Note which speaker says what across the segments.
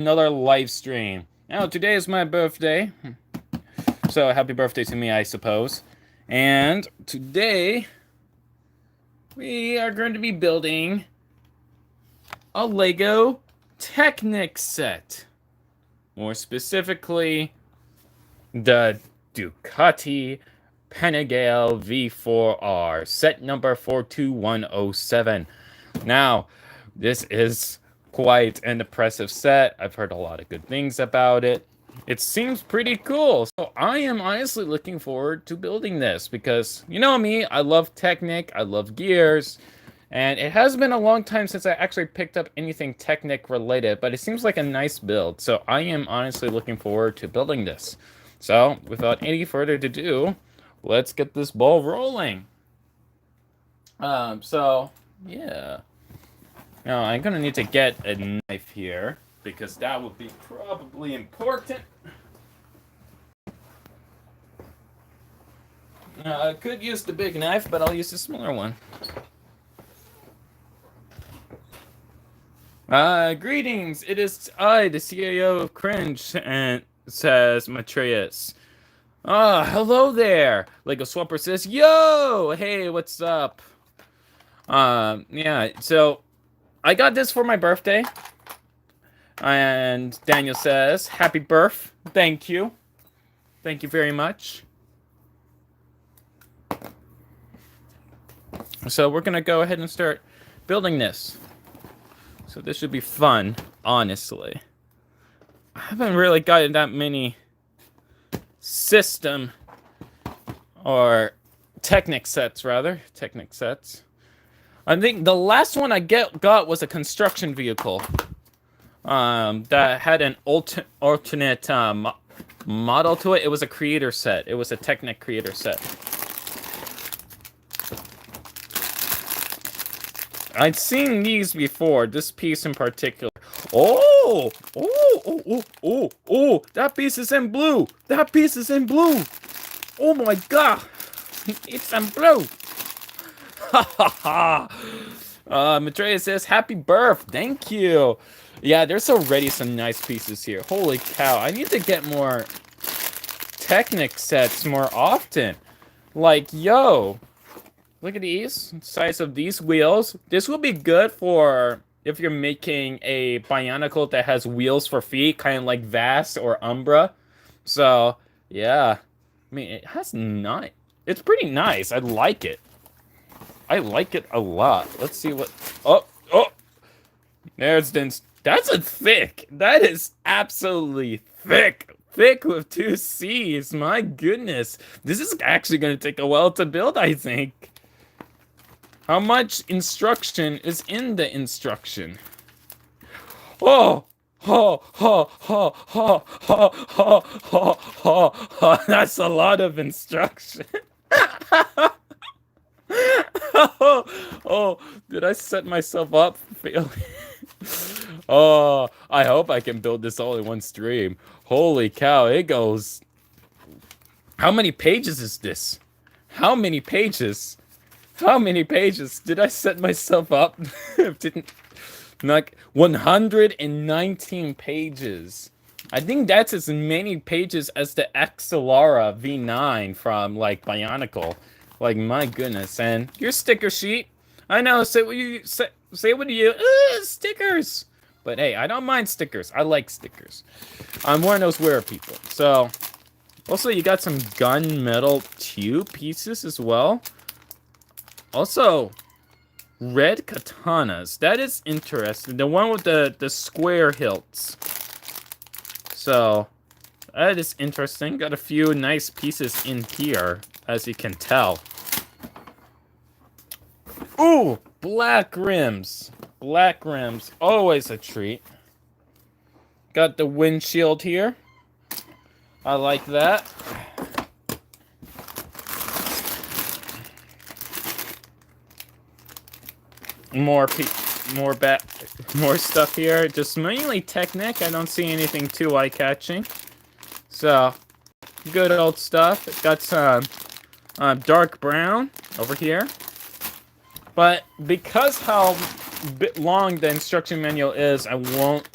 Speaker 1: another live stream. Now, today is my birthday, so happy birthday to me, I suppose. And today, we are going to be building a Lego Technic set. More specifically, the Ducati Panigale V4R, set number 42107. Now, this is quite an impressive set. I've heard a lot of good things about it. It seems pretty cool. So I am honestly looking forward to building this because, you know me, I love Technic, I love gears, and it has been a long time since I actually picked up anything Technic related, but it seems like a nice build. So I am honestly looking forward to building this. So without any further ado, let's get this ball rolling. Yeah. Now, I'm gonna need to get a knife here, because that would be probably important. I could use the big knife, but I'll use the smaller one. Greetings! It is I, the CAO of Cringe, and says Matreus. Hello there! Lego Swapper says, yo! Hey, what's up? Yeah, so I got this for my birthday. And Daniel says, happy birth. Thank you. Thank you very much. So we're going to go ahead and start building this. So this should be fun, honestly. I haven't really gotten that many system or Technic sets, rather. Technic sets. I think the last one I got was a construction vehicle. That had an alternate model to it. It was a creator set. It was a Technic creator set. I'd seen these before, this piece in particular. Oh! That piece is in blue! That piece is in blue! Oh my god! It's in blue! Ha ha ha! Matreya says, happy birth! Thank you! Yeah, there's already some nice pieces here. Holy cow, I need to get more Technic sets more often. Like, yo, look at these, size of these wheels. This will be good for if you're making a Bionicle that has wheels for feet, kind of like Vast or Umbra. So, yeah, I mean, it has it's pretty nice. I like it. I like it a lot. Let's see what, oh, there's that's a thick. That is absolutely thick. Thick with 2 C's. My goodness. This is actually going to take a while to build, I think. How much instruction is in the instruction? Oh! That's a lot of instruction. Oh, did I set myself up for failing? Oh, I hope I can build this all in one stream. Holy cow, it goes. How many pages is this? How many pages? How many pages? Did I set myself up? Didn't. Like 119 pages. I think that's as many pages as the Axelara V9 from like Bionicle. Like, my goodness. And your sticker sheet. I know, say what you stickers. But hey, I don't mind stickers. I like stickers. I'm one of those weird people. So, also you got some gunmetal tube pieces as well. Also, red katanas. That is interesting. The one with the square hilts. So, that is interesting. Got a few nice pieces in here, as you can tell. Ooh, black rims. Black rims, always a treat. Got the windshield here. I like that. More stuff here. Just mainly Technic. I don't see anything too eye-catching. So, good old stuff. It got some dark brown over here. But because how long the instruction manual is, I won't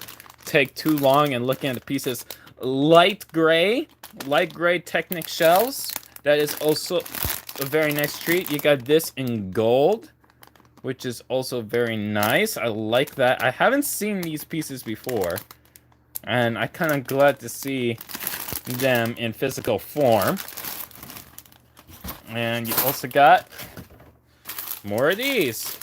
Speaker 1: take too long and looking at the pieces. Light gray Technic shells. That is also a very nice treat. You got this in gold, which is also very nice. I like that. I haven't seen these pieces before, and I'm kind of glad to see them in physical form. And you also got more of these.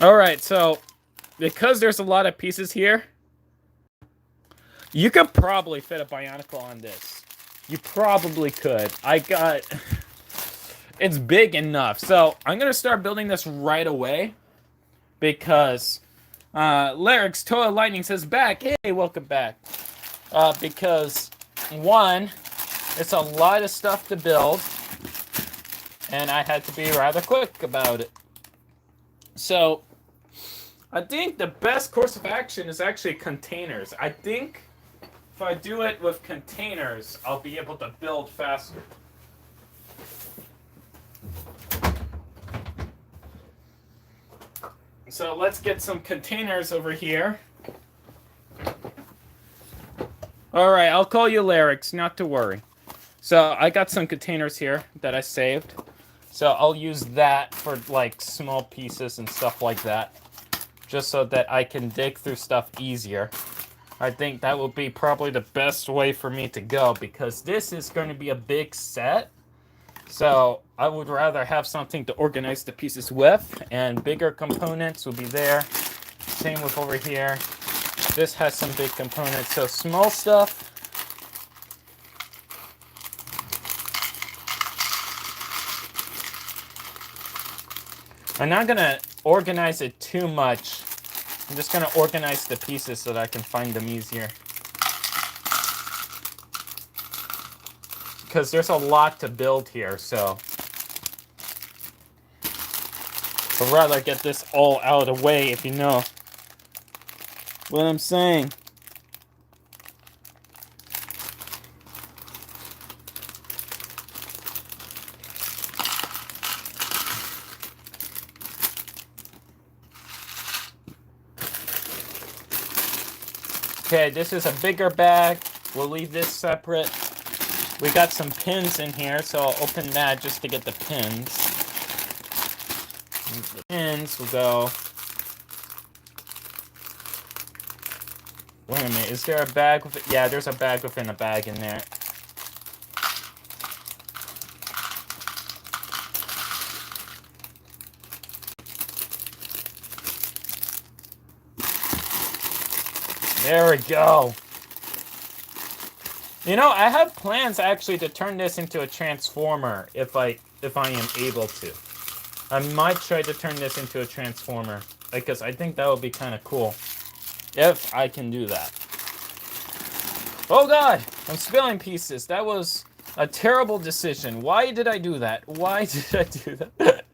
Speaker 1: Alright, so because there's a lot of pieces here, you could probably fit a Bionicle on this. You probably could. It's big enough. So I'm going to start building this right away because Larry's Toa Lightning says back. Hey, welcome back. Because, one, it's a lot of stuff to build, and I had to be rather quick about it. So I think the best course of action is actually containers. I think if I do it with containers, I'll be able to build faster. So let's get some containers over here. Alright, I'll call you Larix, not to worry. So I got some containers here that I saved. So I'll use that for like small pieces and stuff like that. Just so that I can dig through stuff easier. I think that will be probably the best way for me to go because this is going to be a big set. So I would rather have something to organize the pieces with, and bigger components will be there. Same with over here. This has some big components, so small stuff. I'm not going to organize it too much. I'm just going to organize the pieces so that I can find them easier. Because there's a lot to build here, so I'd rather get this all out of the way, if you know what I'm saying. Okay, this is a bigger bag. We'll leave this separate. We got some pins in here, so I'll open that just to get the pins. And the pins will go. Wait a minute, is there a bag with it? Yeah, there's a bag within a bag in there. There we go. You know, I have plans actually to turn this into a transformer if I am able to. I might try to turn this into a transformer because I think that would be kind of cool if I can do that. Oh god, I'm spilling pieces. That was a terrible decision. Why did I do that? Why did I do that?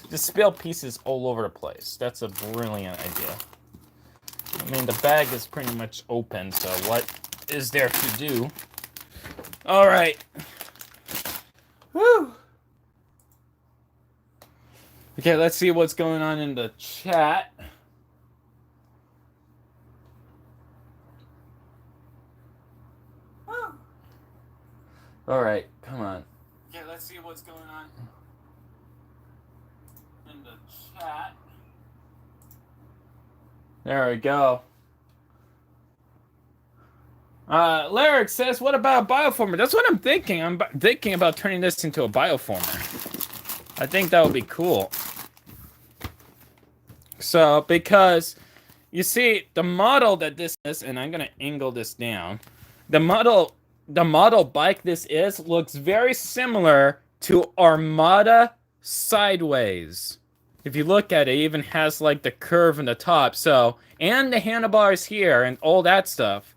Speaker 1: Just spill pieces all over the place. That's a brilliant idea. I mean, the bag is pretty much open, so what is there to do? Alright. Woo! Okay, let's see what's going on in the chat. Alright, come on. Okay, let's see what's going on in the chat. There we go. Lyric says, what about a bioformer? That's what I'm thinking. I'm thinking about turning this into a bioformer. I think that would be cool. So, because, you see, the model that this is, and I'm going to angle this down. The model bike this is looks very similar to Armada Sideways. If you look at it, it even has like the curve in the top. So, and the handlebars here and all that stuff.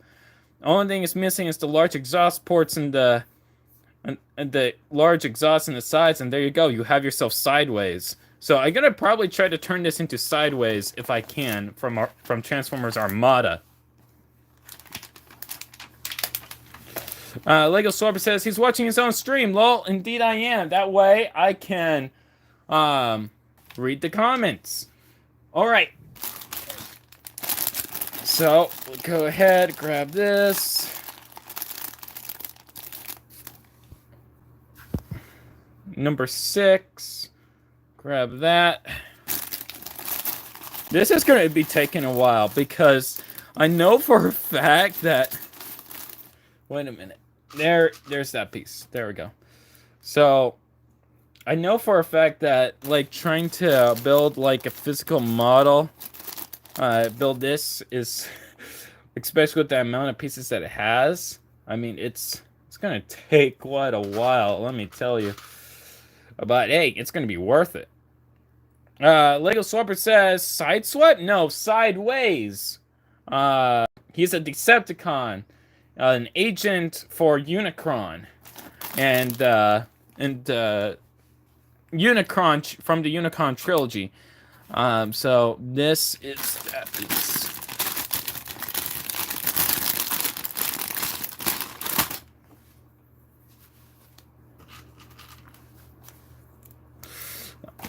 Speaker 1: The only thing is missing is the large exhaust ports and the large exhaust in the sides, and there you go. You have yourself Sideways. So I'm gonna probably try to turn this into Sideways if I can from Transformers Armada. Lego Sorber says he's watching his own stream. Lol, indeed I am. That way I can read the comments. All right. So we'll go ahead, grab this. Number 6. Grab that. This is going to be taking a while because I know for a fact that... Wait a minute. There's that piece. There we go. So, I know for a fact that, like, trying to build, like, a physical model, build this is, especially with the amount of pieces that it has, I mean, it's going to take quite a while, let me tell you. But, hey, it's going to be worth it. Lego Swapper says, Sideswipe? No, Sideways. He's a Decepticon. An agent for Unicron. And Unicron from the Unicron trilogy. So this is that piece.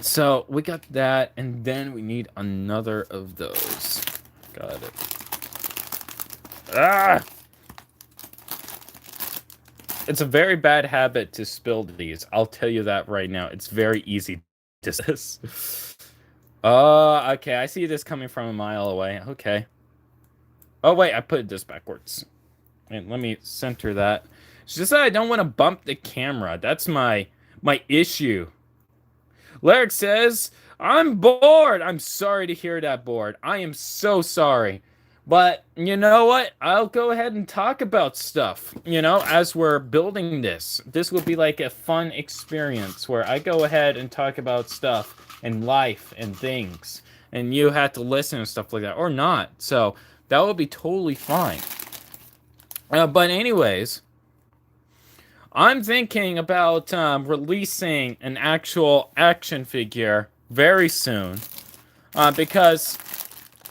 Speaker 1: So we got that, and then we need another of those. Got it. Ah! It's a very bad habit to spill these. I'll tell you that right now. It's very easy to this. Oh, okay. I see this coming from a mile away. Okay. Oh, wait. I put this backwards. And let me center that. It's just that I don't want to bump the camera. That's my issue. Lyric says, I'm bored. I'm sorry to hear that, bored. I am so sorry. But, you know what? I'll go ahead and talk about stuff, you know, as we're building this. This will be like a fun experience where I go ahead and talk about stuff and life and things. And you have to listen and stuff like that, or not. So, that will be totally fine. But anyways, I'm thinking about releasing an actual action figure very soon. Because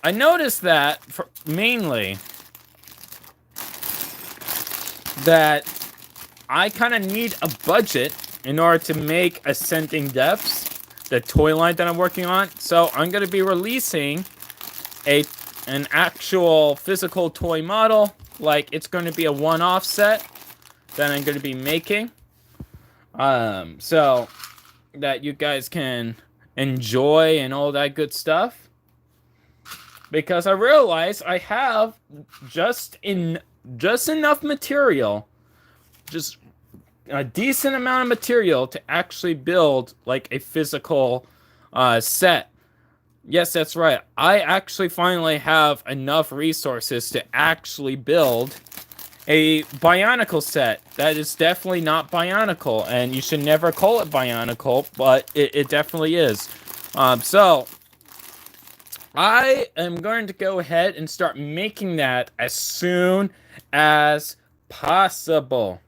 Speaker 1: I noticed that, mainly, that I kind of need a budget in order to make Ascending Depths, the toy line that I'm working on. So I'm going to be releasing an actual physical toy model. Like, it's going to be a one-off set that I'm going to be making. So that you guys can enjoy and all that good stuff. Because I realize I have just enough material, just a decent amount of material to actually build like a physical set. Yes, that's right. I actually finally have enough resources to actually build a Bionicle set. That is definitely not Bionicle, and you should never call it Bionicle, but it definitely is. So I am going to go ahead and start making that as soon as possible.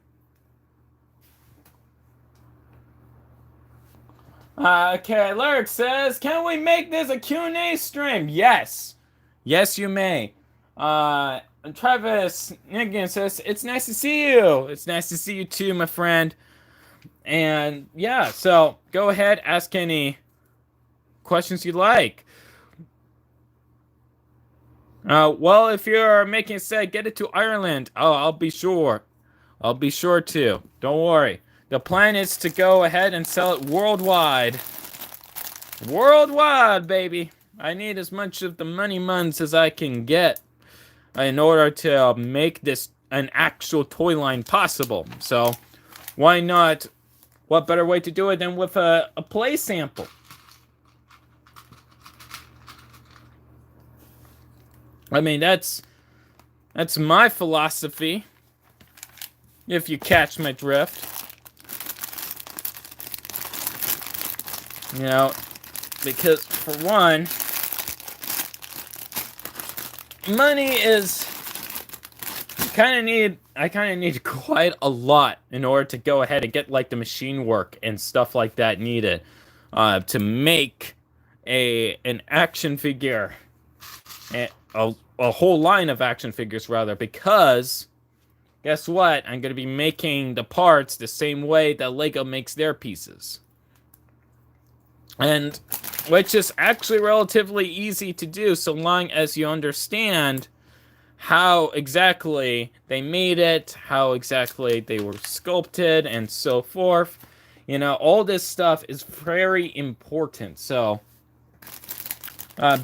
Speaker 1: Okay, Lyric says, can we make this a Q&A stream? Yes. Yes, you may. Travis Nigan says, it's nice to see you. It's nice to see you too, my friend. And yeah, so go ahead, ask any questions you like. Well, if you're making a set, get it to Ireland. Oh, I'll be sure. I'll be sure to. Don't worry. The plan is to go ahead and sell it worldwide. Worldwide, baby. I need as much of the money muns as I can get in order to make this an actual toy line possible. So, why not? What better way to do it than with a play sample? I mean, that's my philosophy, if you catch my drift. You know, because for one, money is I kind of need quite a lot in order to go ahead and get like the machine work and stuff like that needed to make an action figure. A whole line of action figures, rather, because guess what? I'm going to be making the parts the same way that Lego makes their pieces. And which is actually relatively easy to do so long as you understand how exactly they made it, how exactly they were sculpted, and so forth. You know, all this stuff is very important. So,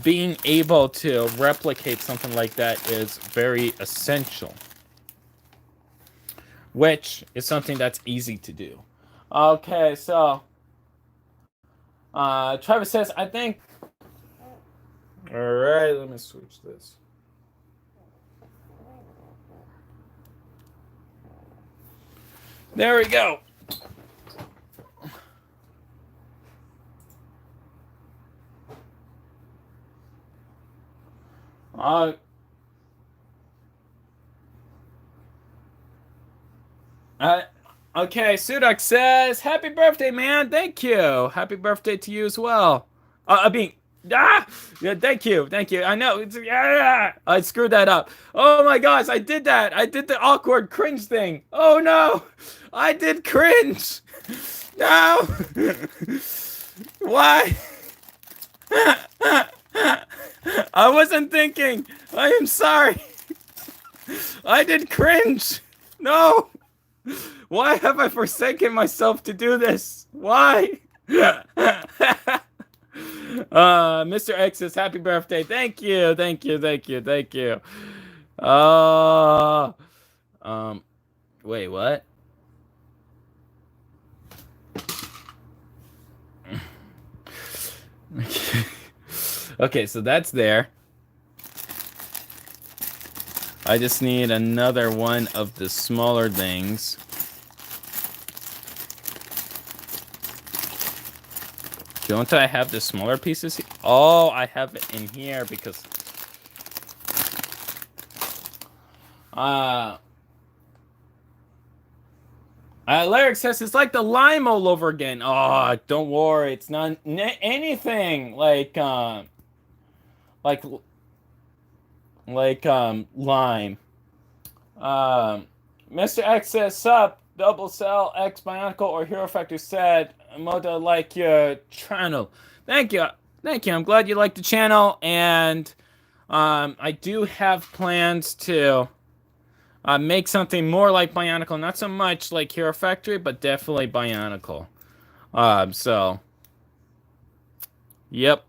Speaker 1: being able to replicate something like that is very essential, which is something that's easy to do. Okay, so Travis says, I think. All right, let me switch this. There we go. Okay, Sudak says, happy birthday, man. Thank you. Happy birthday to you as well. Yeah, thank you. Thank you. I know. I screwed that up. Oh my gosh, I did that. I did the awkward cringe thing. Oh no. I did cringe. No. Why? I wasn't thinking. I am sorry. I did cringe. No. Why have I forsaken myself to do this? Why? Mr. X says, happy birthday. Thank you. Thank you. Thank you. Thank you. Wait, what? Okay, so that's there. I just need another one of the smaller things. Don't I have the smaller pieces? Oh, I have it in here because... Lyric says it's like the lime all over again. Oh, don't worry. It's not anything like lime. Mr. X says, sup, Double Cell, X Bionicle, or Hero Factor said, Moda like your channel. Thank you. Thank you. I'm glad you like the channel, and I do have plans to make something more like Bionicle. Not so much like Hero Factory, but definitely Bionicle. So, yep.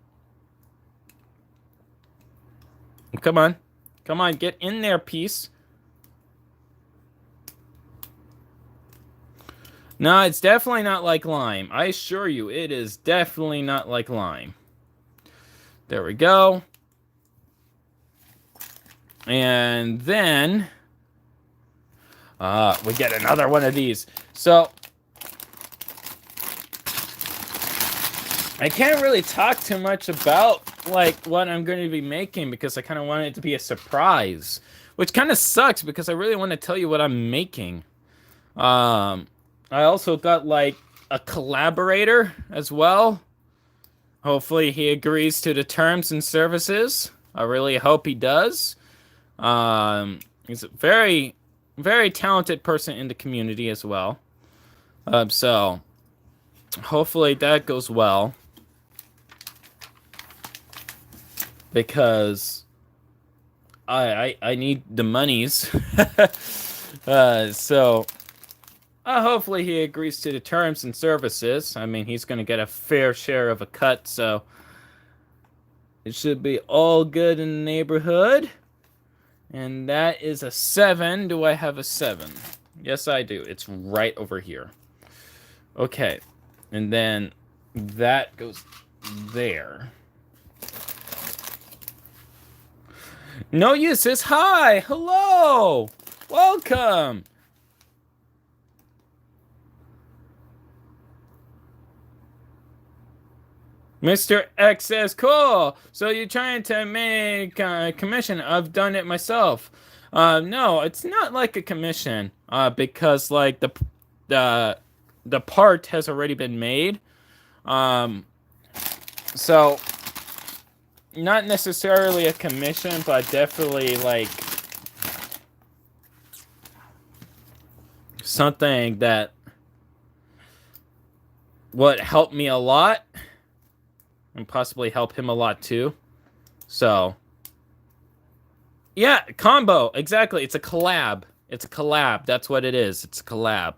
Speaker 1: Come on. Come on, get in there, piece. No, it's definitely not like lime. I assure you, it is definitely not like lime. There we go. And then... we get another one of these. So... I can't really talk too much about, like, what I'm going to be making because I kind of want it to be a surprise. Which kind of sucks because I really want to tell you what I'm making. I also got, like, a collaborator as well. Hopefully he agrees to the terms and services. I really hope he does. He's a very, very talented person in the community as well. So, hopefully that goes well. Because I need the monies. So hopefully he agrees to the terms and services. I mean, he's going to get a fair share of a cut, so it should be all good in the neighborhood. And that is a 7. Do I have a 7? Yes, I do. It's right over here. Okay. And then that goes there. No Use says, hi, hello, welcome. Mr. X says, cool. So you're trying to make a commission. I've done it myself. No, it's not like a commission. Because like the part has already been made. So not necessarily a commission, but definitely like something that would help me a lot. and possibly help him a lot too. So, yeah, combo. Exactly. It's a collab. It's a collab. That's what it is. It's a collab.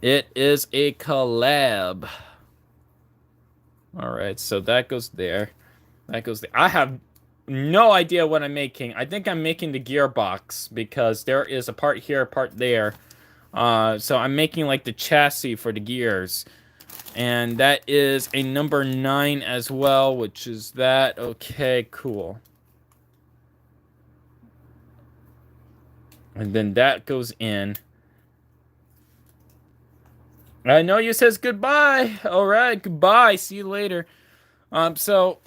Speaker 1: It is a collab. All right, so that goes there. That goes there. I have no idea what I'm making. I think I'm making the gearbox because there is a part here, a part there. So I'm making like the chassis for the gears. And that is a number 9 as well, which is that. Okay, cool. And then that goes in. I know you says goodbye. All right, goodbye. See you later. So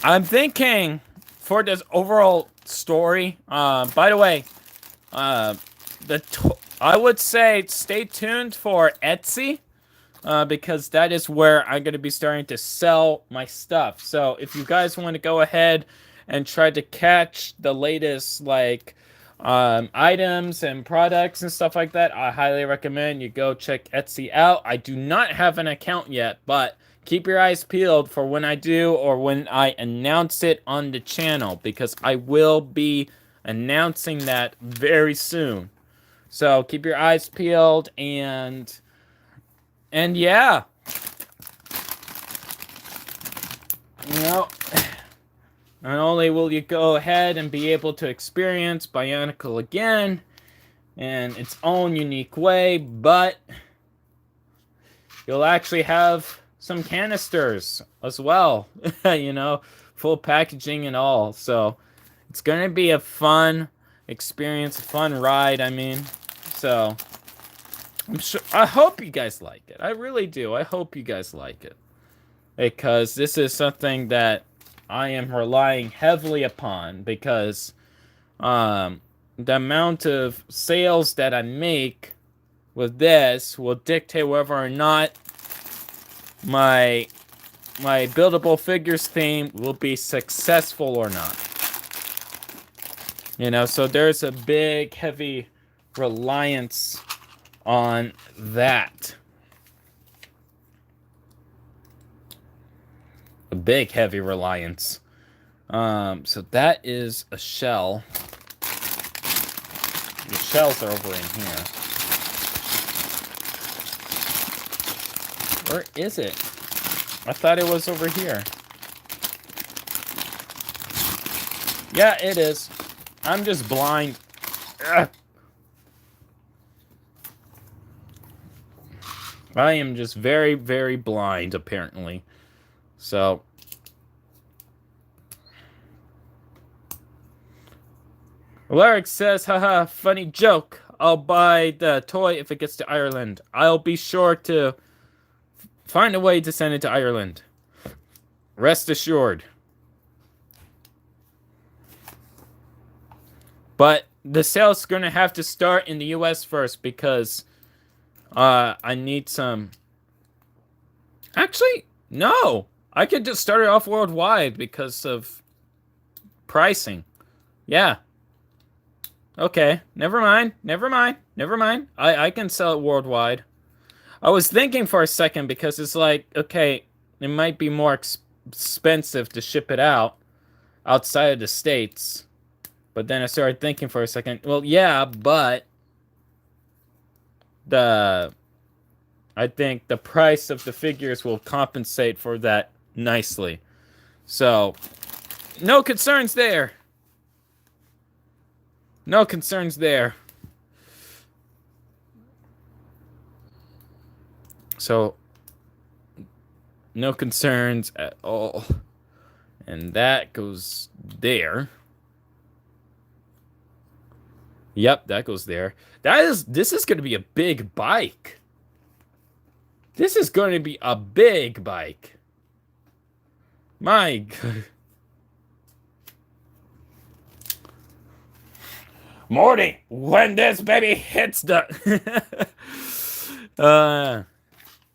Speaker 1: I'm thinking for this overall story. By the way, I would say stay tuned for Etsy. Because that is where I'm going to be starting to sell my stuff. So if you guys want to go ahead and try to catch the latest like items and products and stuff like that, I highly recommend you go check Etsy out. I do not have an account yet, but keep your eyes peeled for when I do or when I announce it on the channel, because I will be announcing that very soon. So keep your eyes peeled, and yeah, you know, not only will you go ahead and be able to experience Bionicle again in its own unique way, but you'll actually have some canisters as well, you know, full packaging and all. So it's going to be a fun experience, a fun ride, I mean. So I'm sure, I hope you guys like it. I really do. I hope you guys like it. Because this is something that I am relying heavily upon, because the amount of sales that I make with this will dictate whether or not my buildable figures theme will be successful or not. You know, so there's a big, heavy reliance on that. A big, heavy reliance. So that is a shell. The shells are over in here. Where is it? I thought it was over here. Yeah, it is. I'm just blind. Ugh. I am just very, very blind, apparently. So, Alaric says, haha, funny joke. I'll buy the toy if it gets to Ireland. I'll be sure to find a way to send it to Ireland. Rest assured. But the sale's going to have to start in the US first, because I need some... Actually, no. I could just start it off worldwide because of pricing. Yeah. Okay. Never mind. Never mind. Never mind. I can sell it worldwide. I was thinking for a second, because it's like, okay, it might be more expensive to ship it out outside of the States. But then I started thinking for a second, well, yeah, but I think the price of the figures will compensate for that nicely. So, no concerns there. No concerns there. So, no concerns at all. And that goes there. Yep, that goes there. This is going to be a big bike. This is going to be a big bike. My God. Morty, when this baby hits the...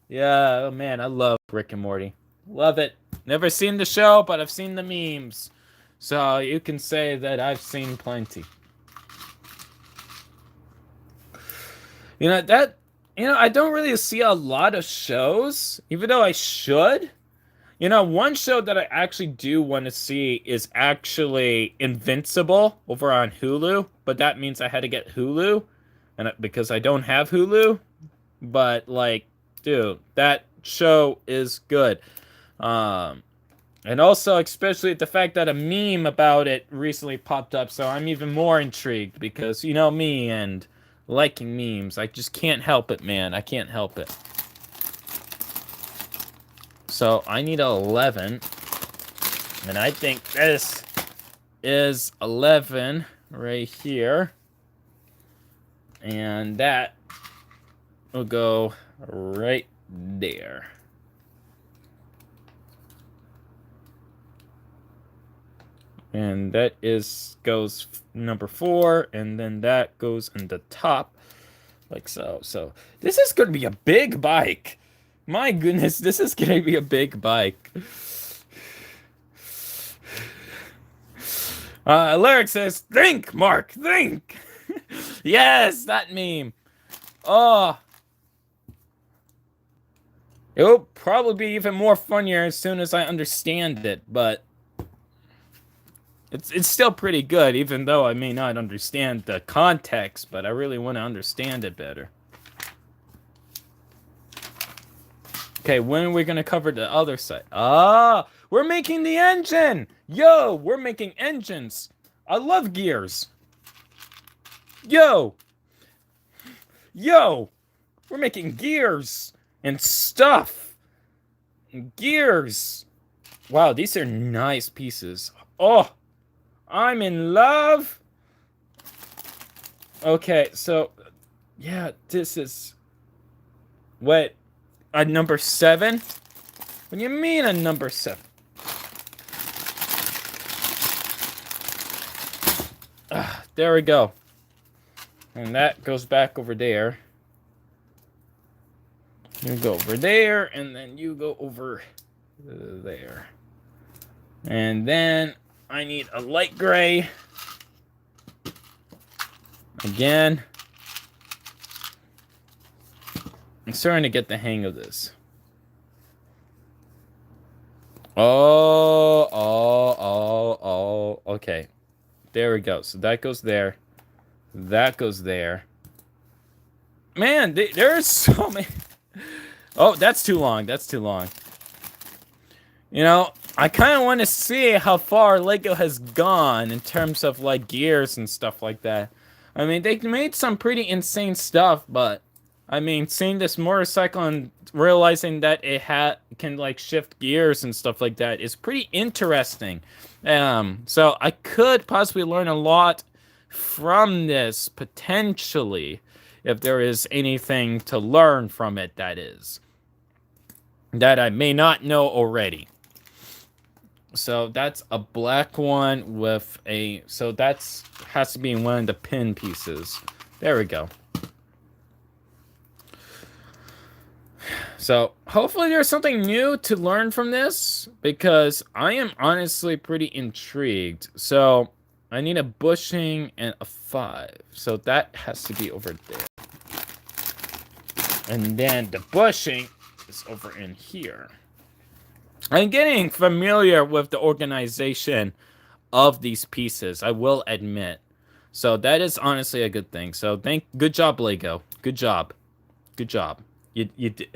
Speaker 1: yeah, oh man, I love Rick and Morty. Love it. Never seen the show, but I've seen the memes. So you can say that I've seen plenty. You know, that, I don't really see a lot of shows, even though I should. You know, one show that I actually do want to see is actually Invincible over on Hulu, but that means I had to get Hulu, and because I don't have Hulu. But like, dude, that show is good. Um, and also, especially the fact that a meme about it recently popped up, so I'm even more intrigued because you know me and liking memes. I just can't help it, man. I can't help it. So I need 11, and I think this is 11 right here, and that will go right there. And that goes number 4, and then that goes in the top, like so. So this is going to be a big bike. My goodness, this is going to be a big bike. Lyric says, "Think, Mark, think." Yes, that meme. Oh, it will probably be even more funnier as soon as I understand it, but it's still pretty good, even though I may not understand the context, but I really want to understand it better. Okay, when are we going to cover the other side? Ah, we're making the engine! Yo, we're making engines! I love gears! Yo! Yo! We're making gears! And stuff! Gears! Wow, these are nice pieces. Oh! I'm in love! Okay, so... yeah, this is... what? A number 7? What do you mean a number 7? There we go. And that goes back over there. You go over there, and then you go over there. And then I need a light gray. Again. I'm starting to get the hang of this. Oh, okay. There we go. So that goes there. That goes there. Man, there's so many. Oh, that's too long. That's too long. You know, I kind of want to see how far Lego has gone in terms of, like, gears and stuff like that. I mean, they made some pretty insane stuff, but... I mean, seeing this motorcycle and realizing that it can like shift gears and stuff like that is pretty interesting. So I could possibly learn a lot from this potentially, if there is anything to learn from it. That is that I may not know already. So that's a black one with a. So that's has to be in one of the pin pieces. There we go. So, hopefully there's something new to learn from this, because I am honestly pretty intrigued. So, I need a bushing and a 5. So, that has to be over there. And then the bushing is over in here. I'm getting familiar with the organization of these pieces, I will admit. So, that is honestly a good thing. So, good job, Lego. Good job. Good job. You did...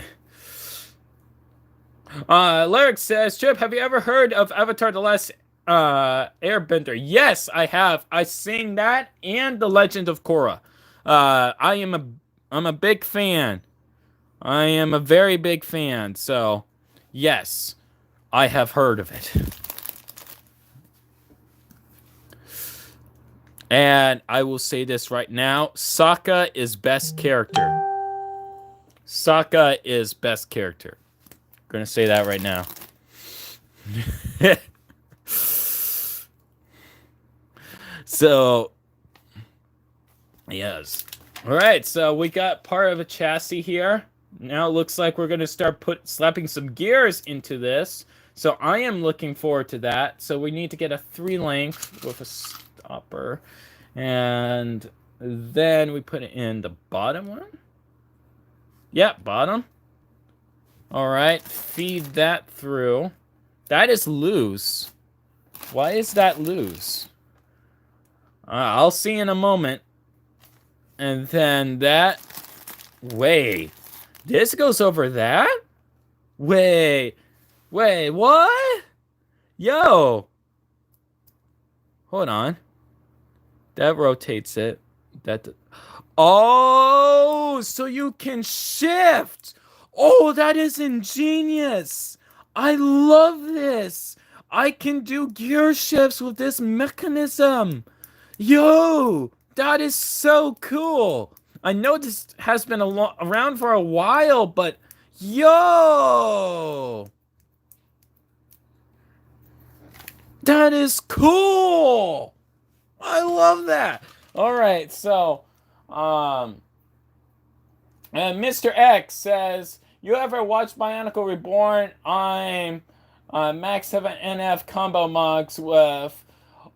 Speaker 1: Lyric says, Chip, have you ever heard of Avatar The Last Airbender? Yes, I have. I sing that and The Legend of Korra. I'm a big fan. I am a very big fan. So, yes, I have heard of it. And I will say this right now. Sokka is best character. Sokka is best character. Gonna say that right now. So, yes. All right, so we got part of a chassis here. Now it looks like we're gonna start slapping some gears into this. So I am looking forward to that. So we need to get a 3 length with a stopper, and then we put it in the bottom one. Yeah, bottom. Alright, feed that through. That is loose. Why is that loose? I'll see in a moment. And then that... Wait. This goes over that? Wait, what? Yo! Hold on. That rotates it. Oh, so you can shift! Oh, that is ingenious! I love this! I can do gear shifts with this mechanism! Yo! That is so cool! I know this has been around for a while, but yo! That is cool! I love that! Alright, so, and Mr. X says, you ever watch Bionicle Reborn? I'm Max 7NF combo mugs with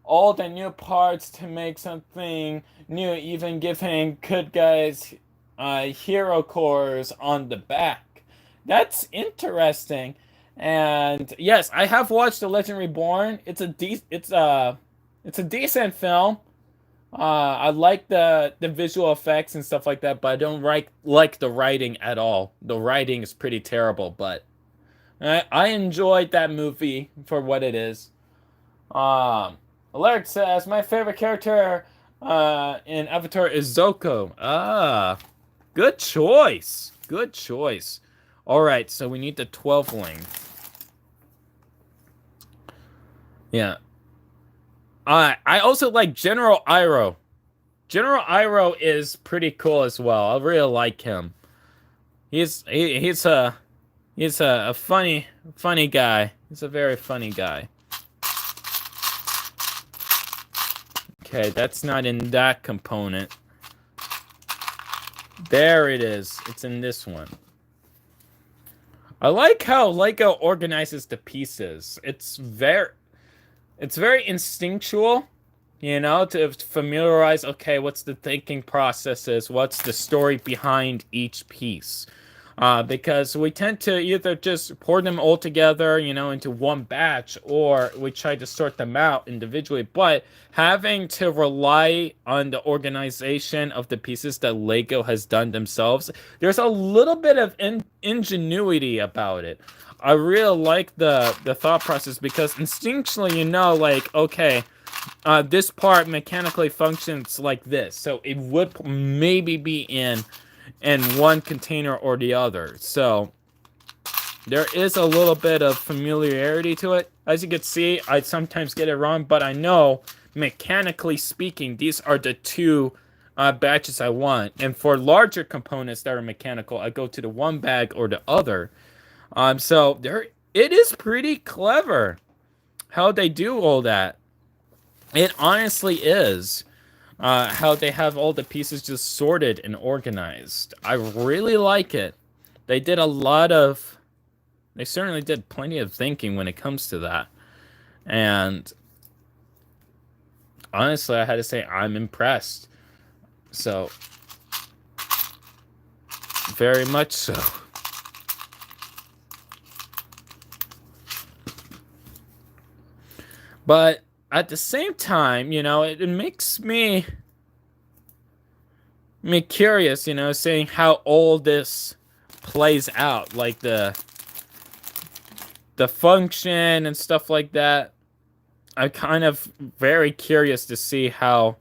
Speaker 1: old and new parts to make something new, even giving good guys hero cores on the back. That's interesting. And yes, I have watched The Legend Reborn. It's a decent film. I like the visual effects and stuff like that, but I don't like the writing at all. The writing is pretty terrible, but I enjoyed that movie for what it is. Alert says, my favorite character in Avatar is Zuko. Good choice. Good choice. Alright, so we need the 12 length. Yeah. I also like General Iroh. General Iroh is pretty cool as well. I really like him. He's a funny guy. He's a very funny guy. Okay, that's not in that component. There it is. It's in this one. I like how Lego organizes the pieces. It's very instinctual, you know, to familiarize, okay, what's the thinking processes, what's the story behind each piece. Because we tend to either just pour them all together, you know, into one batch, or we try to sort them out individually. But having to rely on the organization of the pieces that Lego has done themselves, there's a little bit of ingenuity about it. I really like the thought process, because instinctually, you know, like, okay, this part mechanically functions like this, so it would maybe be in one container or the other. So there is a little bit of familiarity to it. As you can see, I sometimes get it wrong, but I know, mechanically speaking, these are the two batches I want. And for larger components that are mechanical, I go to the one bag or the other. So it is pretty clever how they do all that. It honestly is. How they have all the pieces just sorted and organized. I really like it. They certainly did plenty of thinking when it comes to that. And honestly, I had to say, I'm impressed. So, very much so. But at the same time, you know, it makes me curious, you know, seeing how all this plays out, like the function and stuff like that. I'm kind of very curious to see how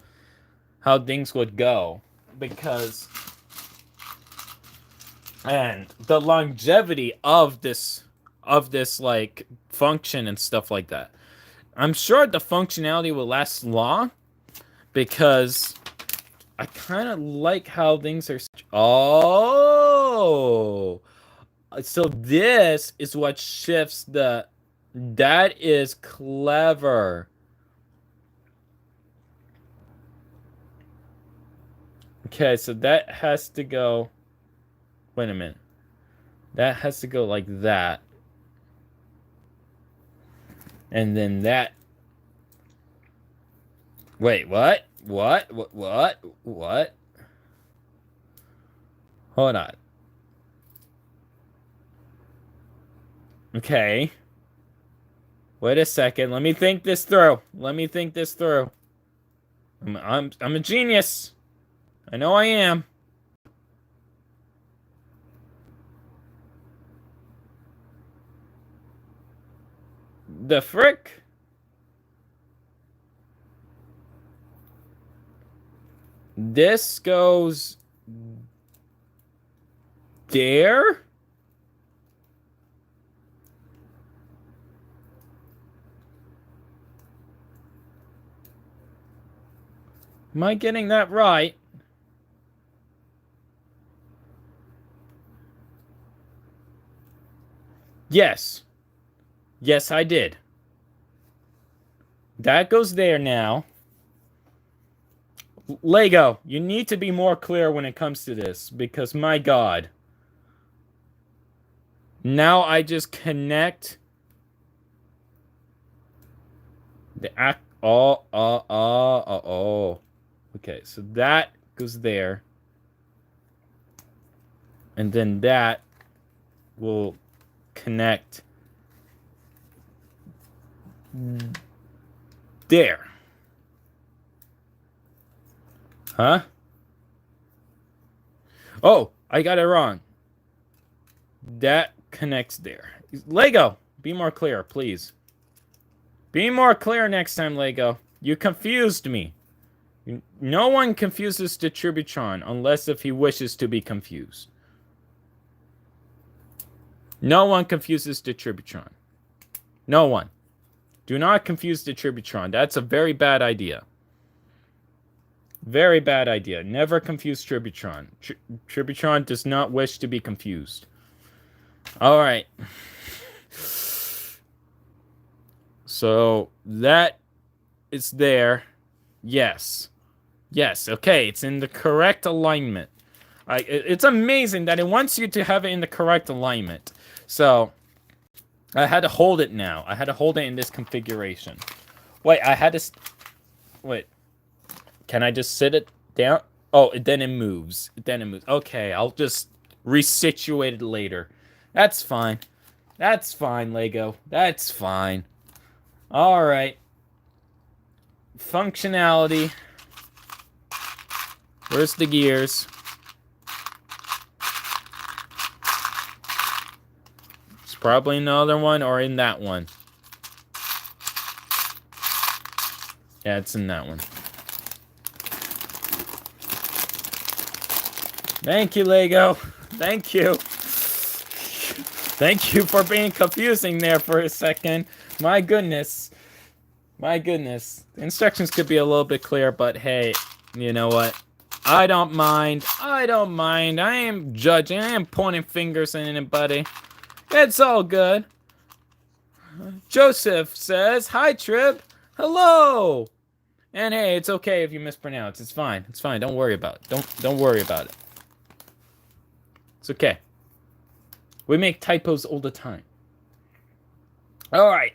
Speaker 1: things would go, because and the longevity of this like function and stuff like that. I'm sure the functionality will last long, because I kind of like how things are. Oh, so this is what shifts the. That is clever. Okay, so that has to go. Wait a minute. That has to go like that. And then that. Wait, what? What? Hold on. Okay. Wait a second. Let me think this through. Let me think this through. I'm a genius. I know I am. The frick? This goes there? Am I getting that right? Yes. Yes, I did. That goes there now. Lego, you need to be more clear when it comes to this, because my God. Now I just connect the oh. Okay, so that goes there. And then that will connect there. Huh? Oh, I got it wrong. That connects there. Lego, be more clear, please. Be more clear next time, Lego. You confused me. No one confuses the Tributron unless if he wishes to be confused. No one confuses the Tributron. No one. Do not confuse the Tributron. That's a very bad idea. Very bad idea. Never confuse Tributron. Tributron does not wish to be confused. All right. So that is there. Yes. Yes. Okay. It's in the correct alignment. It's amazing that it wants you to have it in the correct alignment. So I had to hold it now. I had to hold it in this configuration. Wait, I had to... Wait. Can I just sit it down? Oh, then it moves. Then it moves. Okay, I'll just resituate it later. That's fine. That's fine, Lego. That's fine. All right. Functionality. Where's the gears? It's probably another one or in that one. Yeah, it's in that one. Thank you, Lego. Thank you. Thank you for being confusing there for a second. My goodness. My goodness. The instructions could be a little bit clearer, but hey, you know what? I don't mind. I don't mind. I am judging. I am pointing fingers at anybody. It's all good. Joseph says, "Hi, Trib. Hello." And hey, it's okay if you mispronounce. It's fine. It's fine. Don't worry about it. Don't worry about it. It's okay. We make typos all the time. All right.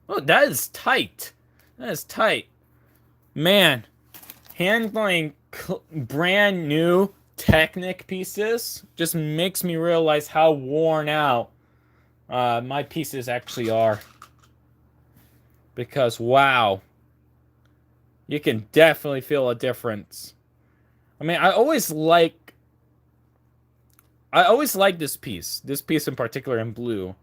Speaker 1: Oh, that is tight. That is tight. Man, handling brand new Technic pieces just makes me realize how worn out my pieces actually are. Because, wow. You can definitely feel a difference. I mean, I always like this piece in particular in blue.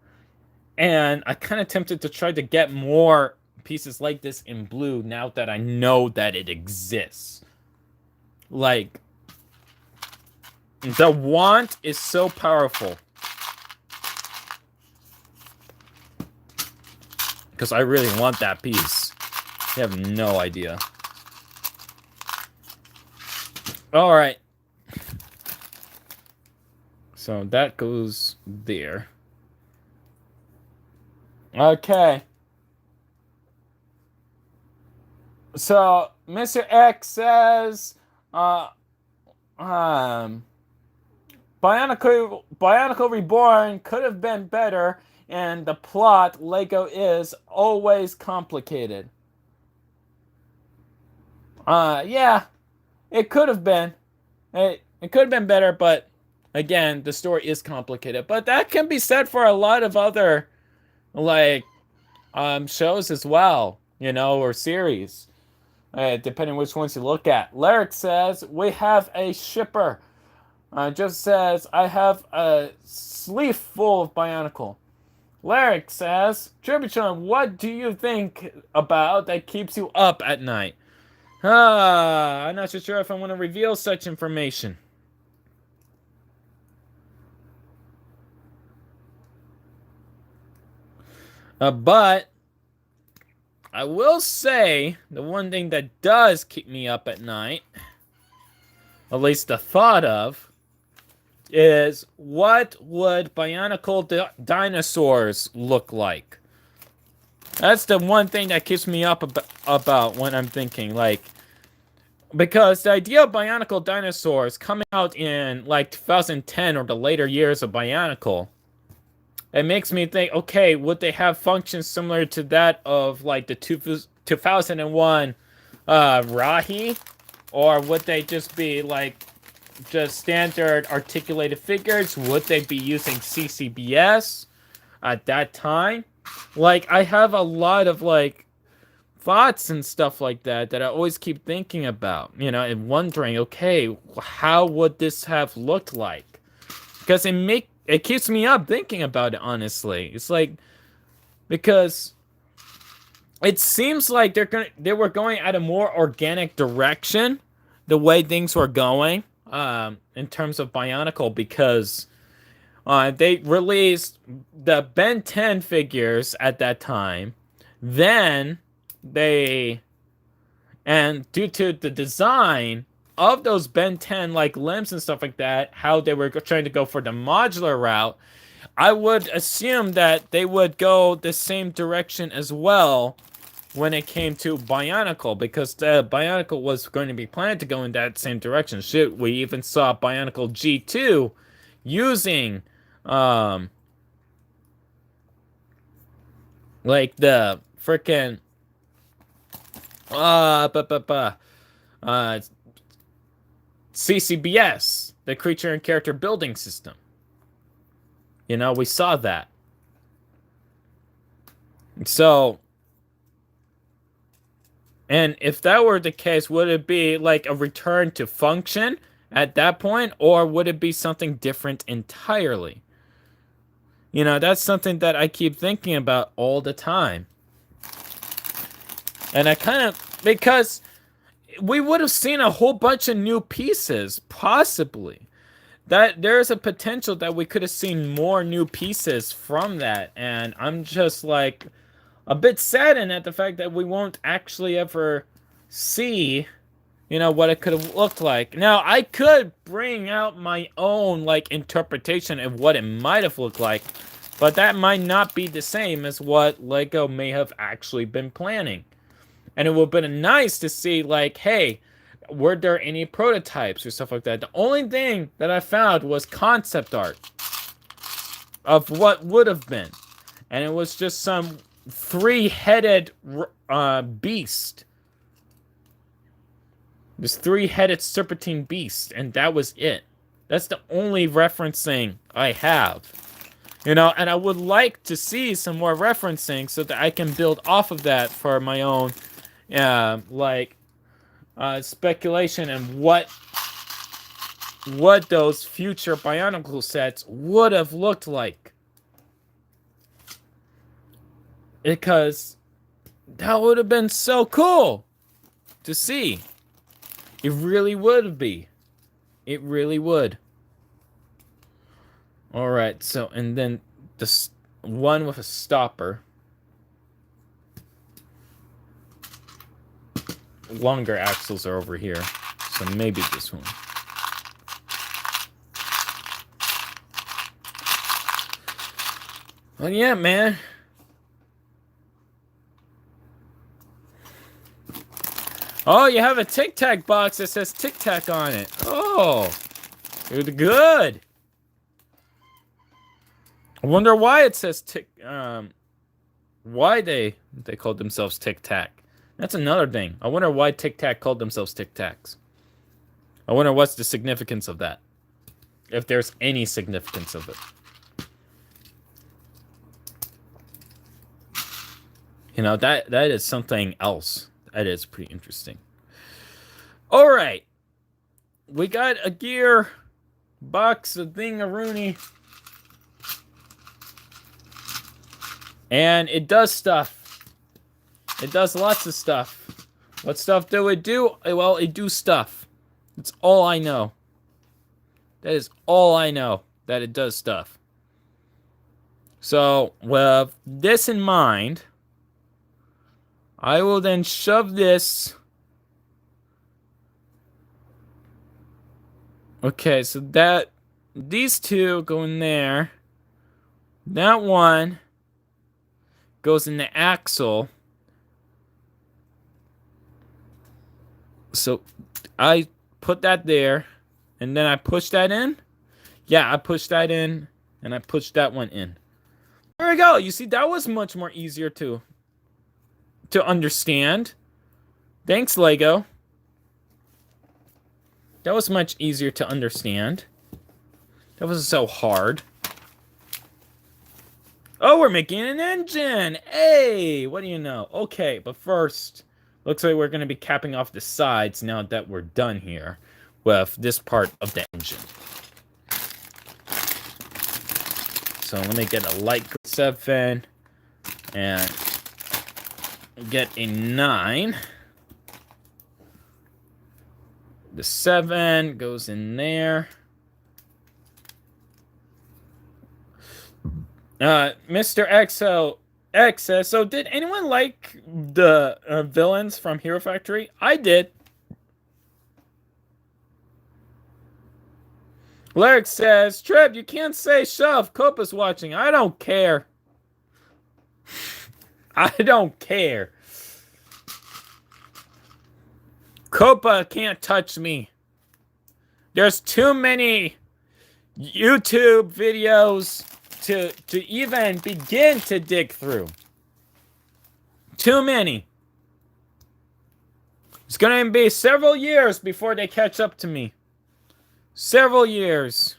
Speaker 1: And I kind of tempted to try to get more pieces like this in blue now that I know that it exists. Like, the want is so powerful. Because I really want that piece. You have no idea. Alright. So that goes there. Okay. So Mr. X says, Bionicle Reborn could have been better, and the plot, Lego, is always complicated. Yeah, it could have been. It could have been better, but again, the story is complicated, but that can be said for a lot of other like shows as well, or series, depending which ones you look at. Lyric says we have a shipper. Just says I have a sleeve full of Bionicle. Lyric says, Tribuchon, what do you think about that keeps you up at night? I'm not so sure if I want to reveal such information. But I will say the one thing that does keep me up at night, at least the thought of, is what would Bionicle dinosaurs look like? That's the one thing that keeps me up about when I'm thinking, like, because the idea of Bionicle dinosaurs coming out in like 2010 or the later years of Bionicle, it makes me think, okay, would they have functions similar to that of like the 2001 Rahi? Or would they just be like just standard articulated figures? Would they be using CCBS at that time? Like, I have a lot of like thoughts and stuff like that I always keep thinking about, and wondering, okay, how would this have looked like? Because it keeps me up thinking about it, honestly. It's like, because it seems like they were going at a more organic direction, the way things were going, in terms of Bionicle, because they released the Ben 10 figures at that time. Then and due to the design of those Ben 10 like limbs and stuff like that, how they were trying to go for the modular route, I would assume that they would go the same direction as well when it came to Bionicle, because the Bionicle was going to be planned to go in that same direction. Shit, we even saw Bionicle G2 using like the freaking CCBS, the creature and character building system. We saw that. So, and if that were the case, would it be like a return to function at that point, or would it be something different entirely? That's something that I keep thinking about all the time. And I kind of, because we would have seen a whole bunch of new pieces, possibly. That there's a potential that we could have seen more new pieces from that. And I'm just like a bit saddened at the fact that we won't actually ever see, what it could have looked like. Now, I could bring out my own like interpretation of what it might have looked like, but that might not be the same as what Lego may have actually been planning. And it would have been nice to see, like, hey, were there any prototypes or stuff like that? The only thing that I found was concept art of what would have been. And it was just some three-headed beast. This three-headed serpentine beast. And that was it. That's the only referencing I have. And I would like to see some more referencing so that I can build off of that for my own speculation and what those future Bionicle sets would have looked like. Because that would have been so cool to see. It really would be. It really would. Alright, so, and then the one with a stopper. Longer axles are over here, so maybe this one. Well, yeah, man. Oh, you have a Tic Tac box that says Tic Tac on it. Oh, good. I wonder why it says why they called themselves Tic Tac. That's another thing. I wonder why Tic Tac called themselves Tic Tacs. I wonder what's the significance of that. if there's any significance of it. You know, that is something else. That is pretty interesting. All right. We got a gear box, a thing-a-rooney. And it does stuff. It does lots of stuff. What stuff do it do? Well, it do stuff. That's all I know. That is all I know, that it does stuff. So, with this in mind, I will then shove this. Okay, so that these two go in there. That one goes in the axle. So I put that there, and then I push that in. Yeah, I pushed that in, and I pushed that one in. There we go. You see, that was much more easier to understand. Thanks, Lego. That was much easier to understand. That wasn't so hard. Oh, we're making an engine! Hey, what do you know? Okay, but first, looks like we're going to be capping off the sides now that we're done here with this part of the engine. So let me get a light 7 and get a 9. The 7 goes in there. Mr. X says, so did anyone like the villains from Hero Factory? I did. Larry says, Trip, you can't say shove. Copa's watching. I don't care. I don't care. Copa can't touch me. There's too many YouTube videos to even begin to dig through. Too many. It's going to be several years before they catch up to me. Several years.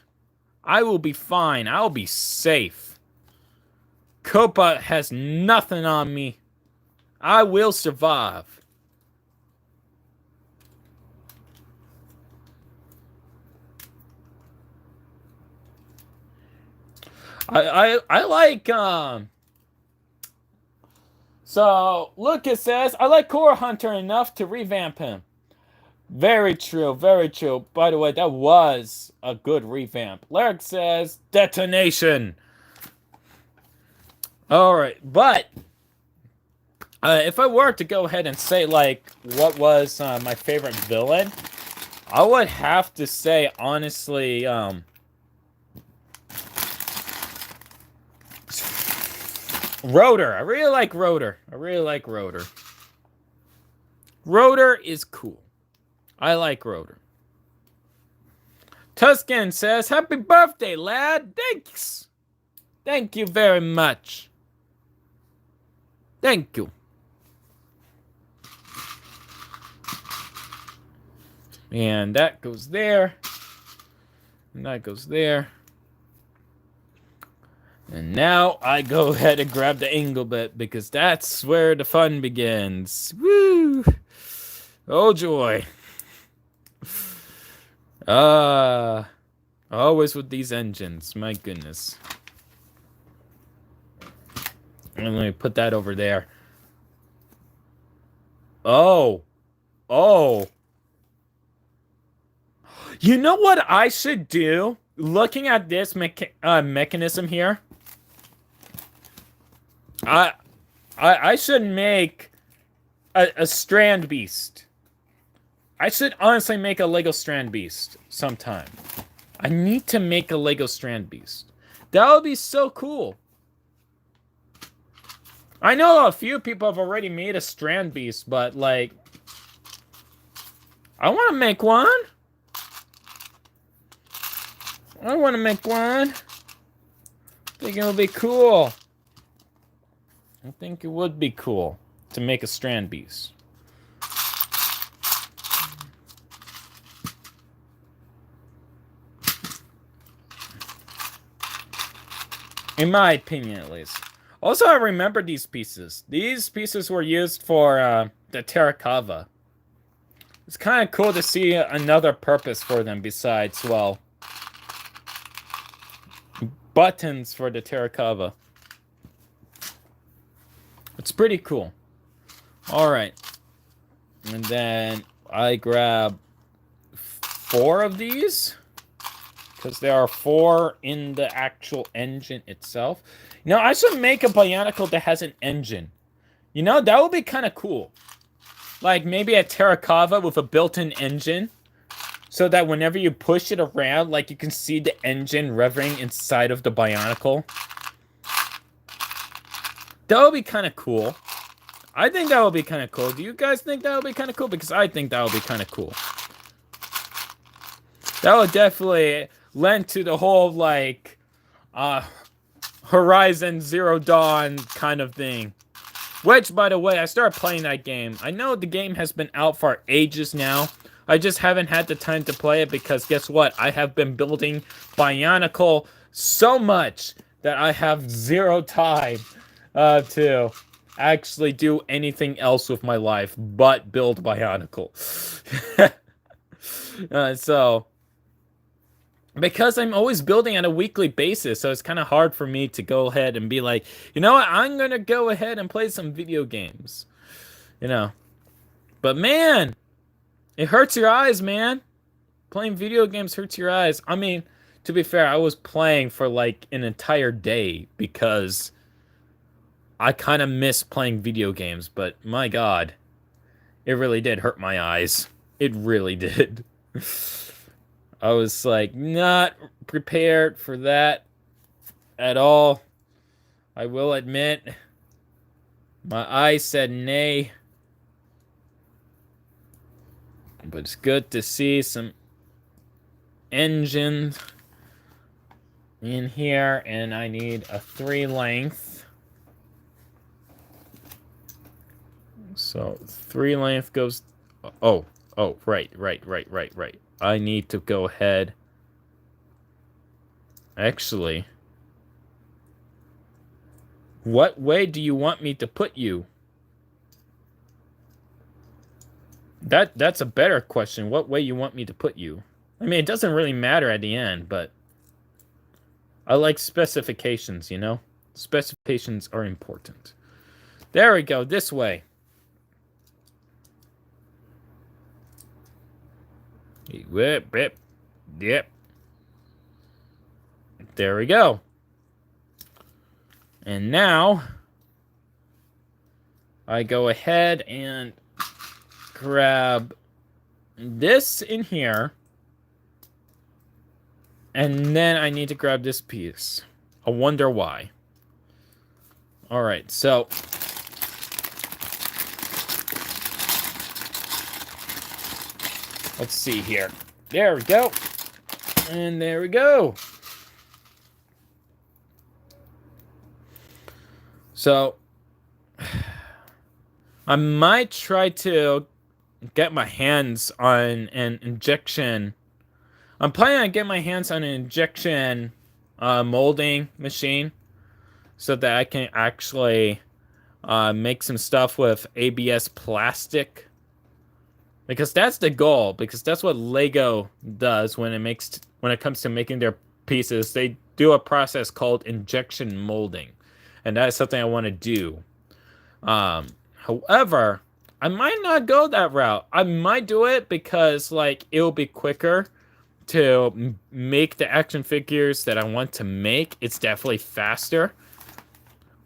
Speaker 1: I will be fine. I'll be safe. Copa has nothing on me. I will survive. I like, so, Lucas says, I like Core Hunter enough to revamp him. Very true, very true. By the way, that was a good revamp. Larry says, detonation. Alright, but, if I were to go ahead and say, like, what was my favorite villain, I would have to say, honestly, Rotor. I really like Rotor. I really like Rotor. Rotor is cool. I like Rotor. Tuscan says, happy birthday, lad. Thanks. Thank you very much. Thank you. And that goes there. And that goes there. And now I go ahead and grab the angle bit because that's where the fun begins. Woo! Oh joy. Always with these engines, my goodness. And let me put that over there. Oh. Oh. You know what I should do? Looking at this mechanism here, I should make a strand beast. I should honestly make a Lego strand beast sometime. I need to make a Lego strand beast. That would be so cool. I know a few people have already made a strand beast, but like, I want to make one. I want to make one. I think it would be cool. I think it would be cool to make a strand beast. In my opinion, at least. Also, I remember these pieces. These pieces were used for the terracotta. It's kind of cool to see another purpose for them besides, well, buttons for the terracotta. It's pretty cool. Alright. And then I grab 4 of these. Because there are 4 in the actual engine itself. You know, I should make a Bionicle that has an engine. You know, that would be kind of cool. Like, maybe a terracotta with a built-in engine. So that whenever you push it around, like, you can see the engine revving inside of the Bionicle. That would be kind of cool. I think that would be kind of cool. Do you guys think that would be kind of cool? Because I think that would be kind of cool. That would definitely lend to the whole, like, Horizon Zero Dawn kind of thing. Which, by the way, I started playing that game. I know the game has been out for ages now. I just haven't had the time to play it because guess what? I have been building Bionicle so much that I have 0 time to actually do anything else with my life but build Bionicle. So, because I'm always building on a weekly basis, so it's kind of hard for me to go ahead and be like, you know what, I'm going to go ahead and play some video games. You know. But man, it hurts your eyes, man. Playing video games hurts your eyes. I mean, to be fair, I was playing for like an entire day because I kind of miss playing video games, but my God, it really did hurt my eyes. It really did. I was like not prepared for that at all. I will admit, my eyes said nay. But it's good to see some engines in here, and I need a 3 length. So 3 length goes. Oh, right. I need to go ahead. Actually, what way do you want me to put you? That's a better question. What way you want me to put you? I mean, it doesn't really matter at the end, but I like specifications, you know? Specifications are important. There we go, this way. Yep. There we go. And now, I go ahead and grab this in here. And then I need to grab this piece. I wonder why. Alright, so let's see here. There we go. And there we go. So, I might try to get my hands on an injection. I'm planning on getting my hands on an injection molding machine so that I can actually make some stuff with ABS plastic. Because that's the goal. Because that's what Lego does when it comes to making their pieces. They do a process called injection molding, and that is something I want to do. However, I might not go that route. I might do it because like it'll be quicker to make the action figures that I want to make. It's definitely faster.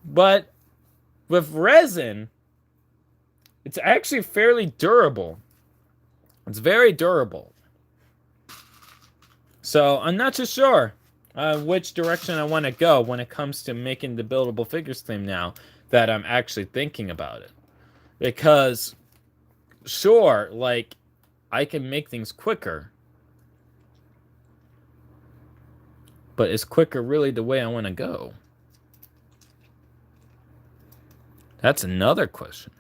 Speaker 1: But with resin, it's actually fairly durable. It's very durable. So I'm not too sure which direction I want to go when it comes to making the buildable figures theme now that I'm actually thinking about it. Because, sure, like, I can make things quicker. But is quicker really the way I want to go? That's another question.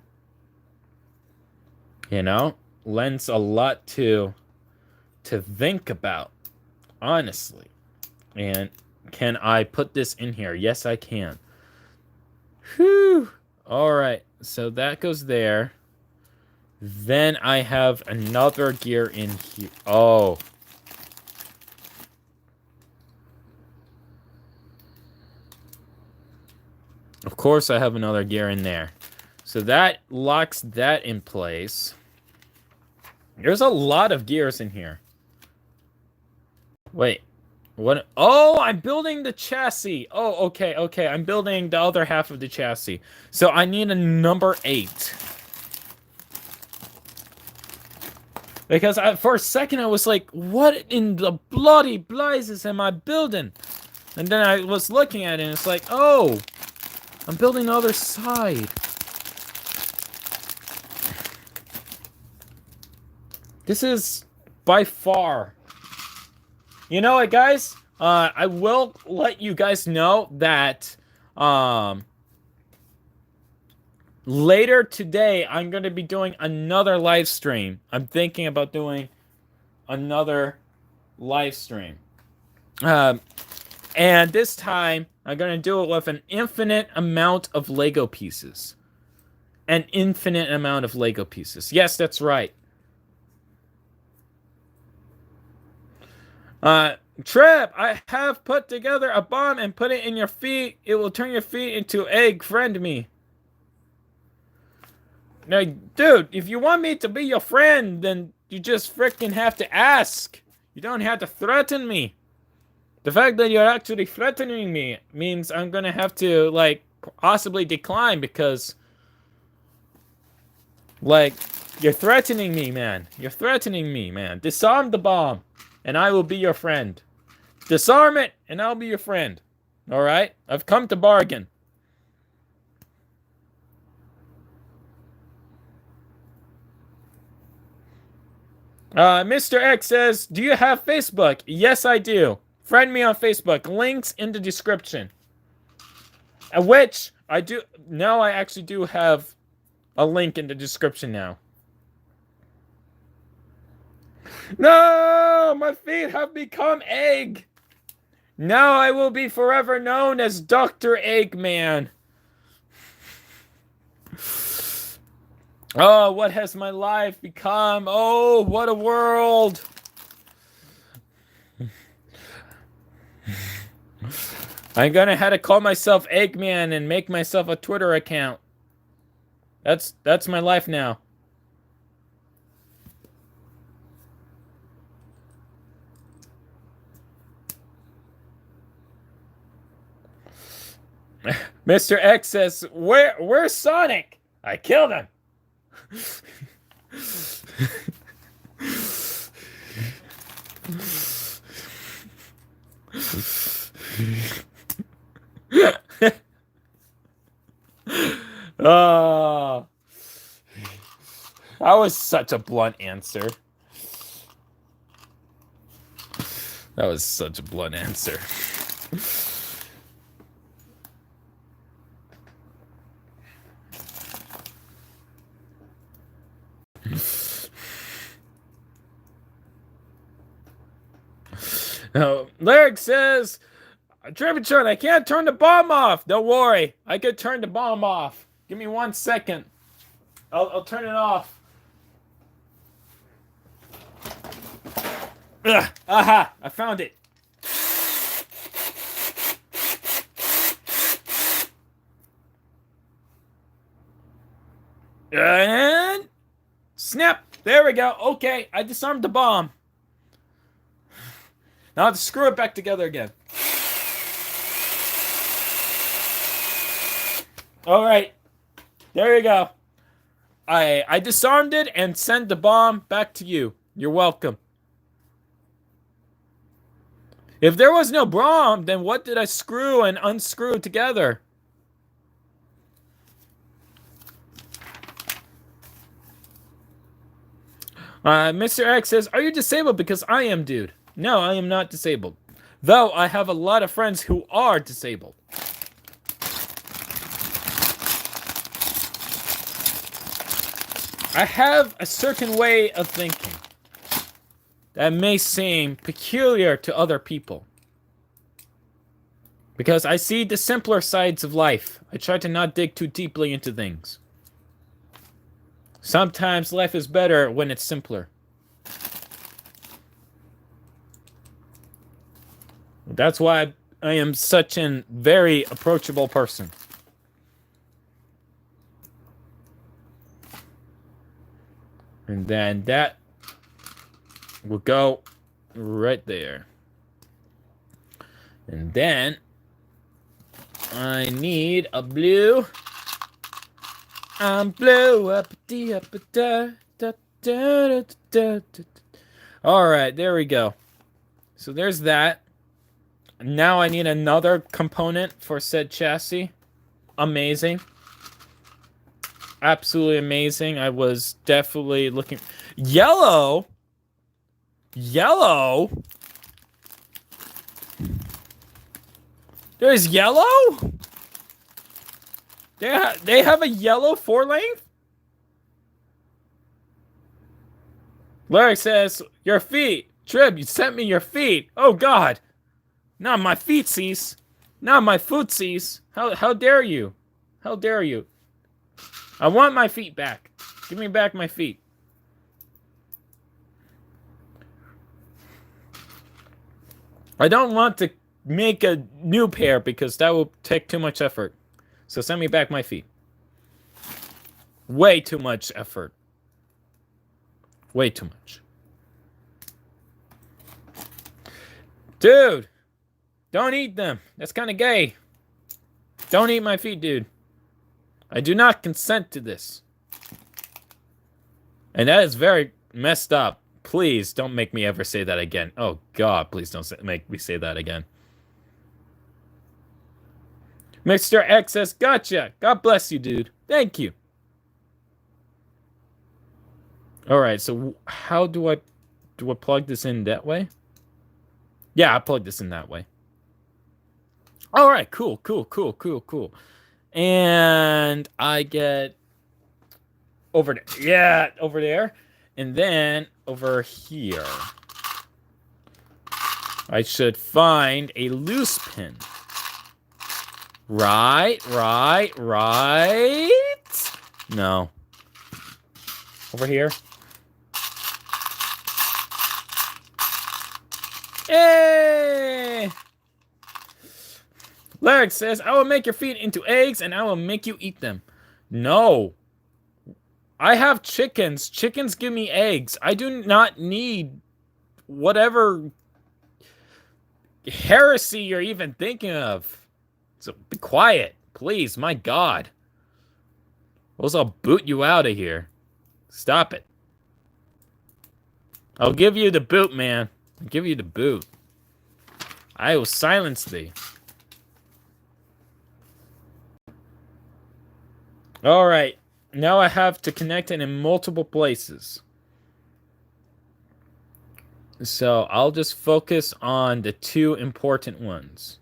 Speaker 1: You know? Lends a lot to think about, honestly. And Can I put this in here? Yes, I can. Whew. All right. So that goes there. Then I have another gear in here. Oh. Of course I have another gear in there. So that locks that in place. There's a lot of gears in here. Wait. What? Oh, I'm building the chassis. Oh, okay, okay. I'm building the other half of the chassis. So I need a number 8. Because for a second I was like, what in the bloody blazes am I building? And then I was looking at it and it's like, oh, I'm building the other side. This is by far. You know what, guys? I will let you guys know that later today, I'm going to be doing another live stream. I'm thinking about doing another live stream. And this time, I'm going to do it with an infinite amount of Lego pieces. An infinite amount of Lego pieces. Yes, that's right. Trip, I have put together a bomb and put it in your feet. It will turn your feet into egg. Friend me. Now, dude, if you want me to be your friend, then you just freaking have to ask. You don't have to threaten me. The fact that you're actually threatening me means I'm gonna have to, like, possibly decline because, like, you're threatening me, man. You're threatening me, man. Disarm the bomb, and I will be your friend. Disarm it, and I'll be your friend. Alright? I've come to bargain. Mr. X says, do you have Facebook? Yes, I do. Friend me on Facebook. Links in the description. Which, I do... Now I actually do have a link in the description now. No! My feet have become egg! Now I will be forever known as Dr. Eggman. Oh, what has my life become? Oh, what a world! I'm gonna have to call myself Eggman and make myself a Twitter account. That's my life now. Mr. X says, where's Sonic? I killed him. Oh, that was such a blunt answer. That was such a blunt answer. Lyric says, Trebuchet, I can't turn the bomb off. Don't worry, I could turn the bomb off. Give me 1 second. I'll turn it off. Ugh, aha, I found it. And snap. There we go. Okay, I disarmed the bomb. Now I have to screw it back together again. Alright. There you go. I disarmed it and sent the bomb back to you. You're welcome. If there was no bomb, then what did I screw and unscrew together? Mr. X says, are you disabled? Because I am, dude. No, I am not disabled. Though I have a lot of friends who are disabled. I have a certain way of thinking that may seem peculiar to other people. Because I see the simpler sides of life. I try to not dig too deeply into things. Sometimes life is better when it's simpler. That's why I am such a very approachable person. And then that will go right there. And then I need a blue. I'm blue. Alright, there we go. So there's that. Now I need another component for said chassis. Amazing. Absolutely amazing. I was definitely looking... Yellow? Yellow? There's yellow? They have a yellow 4-length? Larry says, your feet. Trib, you sent me your feet. Oh, God. Not my feetsies. Not my footsies. How dare you? How dare you? I want my feet back. Give me back my feet. I don't want to make a new pair because that will take too much effort. So send me back my feet. Way too much effort. Way too much. Dude! Don't eat them. That's kind of gay. Don't eat my feet, dude. I do not consent to this. And that is very messed up. Please don't make me ever say that again. Oh, God, please don't make me say that again. Mr. X says, gotcha. God bless you, dude. Thank you. Alright, so how do I plug this in that way? Yeah, I plug this in that way. Alright, cool. And I get over there. Yeah, over there. And then over here. I should find a loose pin. Right. No. Over here. Hey! Larry says, I will make your feet into eggs and I will make you eat them. No. I have chickens. Chickens give me eggs. I do not need whatever heresy you're even thinking of. So be quiet, please. My God. Or else I'll boot you out of here. Stop it. I'll give you the boot, man. I'll give you the boot. I will silence thee. Alright. Now I have to connect it in multiple places. So I'll just focus on the two important ones.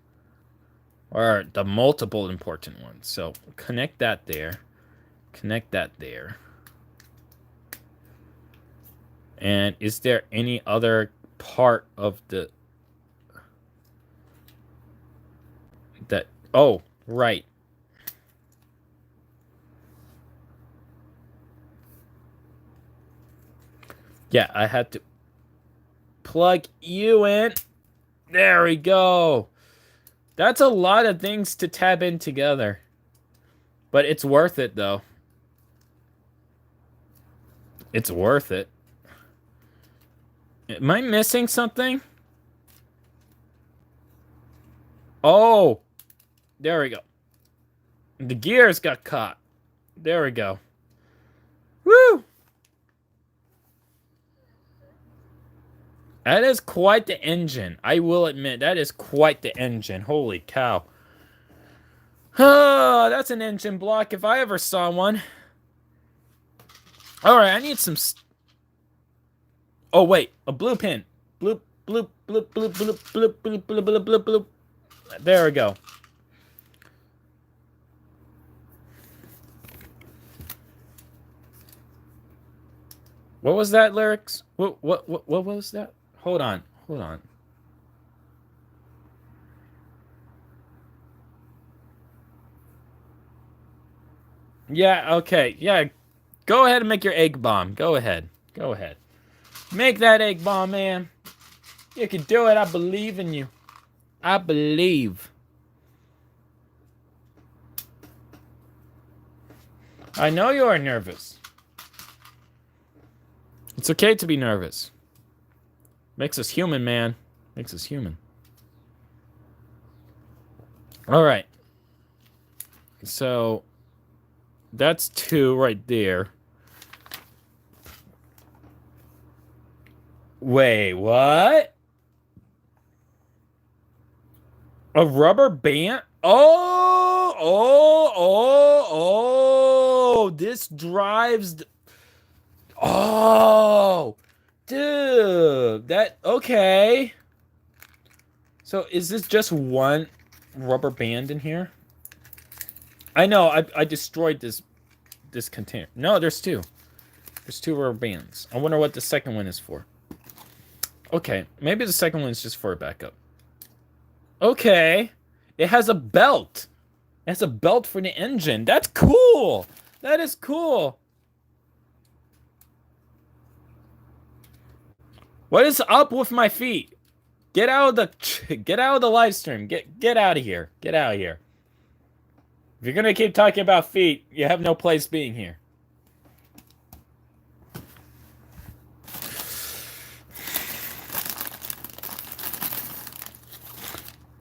Speaker 1: Or the multiple important ones. So connect that there. Connect that there. And is there any other part of the... that... Oh, right. Yeah, I had to plug you in. There we go. That's a lot of things to tab in together. But it's worth it, though. It's worth it. Am I missing something? Oh. There we go. The gears got caught. There we go. Woo! That is quite the engine. I will admit, that is quite the engine. Holy cow. Oh, that's an engine block if I ever saw one. Alright, I need some... Oh, wait. A blue pin. Bloop, bloop, bloop, bloop, bloop, bloop, bloop, bloop, bloop, bloop, bloop. There we go. What was that, lyrics? What was that? Hold on. Yeah, okay. Yeah, go ahead and make your egg bomb. Go ahead. Go ahead. Make that egg bomb, man. You can do it. I believe in you. I believe. I know you are nervous. It's okay to be nervous. Makes us human, man. Makes us human. All right. So that's 2 right there. Wait, what? A rubber band? Oh, this drives. Oh, dude, okay. So is this just one rubber band in here? I know, I destroyed this container. No, there's 2. There's 2 rubber bands. I wonder what the second one is for. Okay, maybe the second one is just for a backup. Okay. It has a belt. It has a belt for the engine. That's cool. That is cool. What is up with my feet? Get out of the live stream. Get out of here. Get out of here. If you're gonna keep talking about feet, you have no place being here.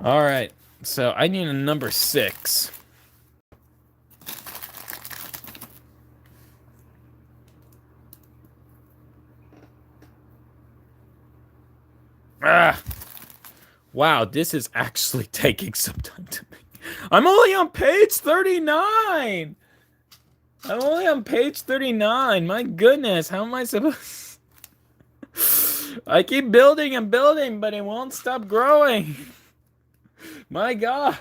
Speaker 1: All right. So I need a number 6. Ah. Wow, this is actually taking some time to make. I'm only on page 39. I'm only on page 39. My goodness, how am I supposed? I keep building and building, but it won't stop growing. My God.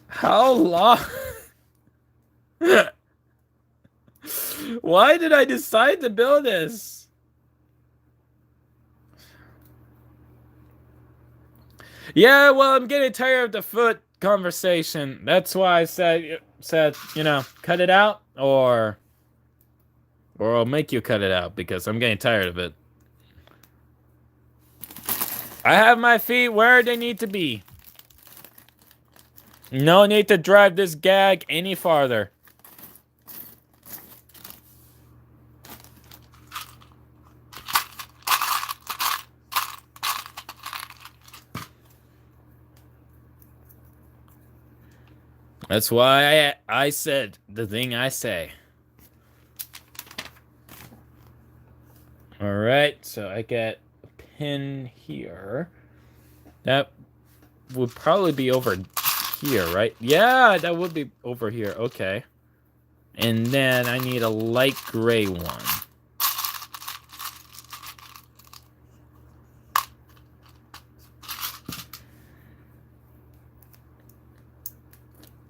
Speaker 1: How long? Why did I decide to build this? Yeah, well, I'm getting tired of the foot conversation. That's why I said, you know, cut it out, or I'll make you cut it out because I'm getting tired of it. I have my feet where they need to be. No need to drive this gag any farther. That's why I said the thing I say. All right, so I get a pin here. That would probably be over here, right? Yeah, that would be over here. Okay. And then I need a light gray one.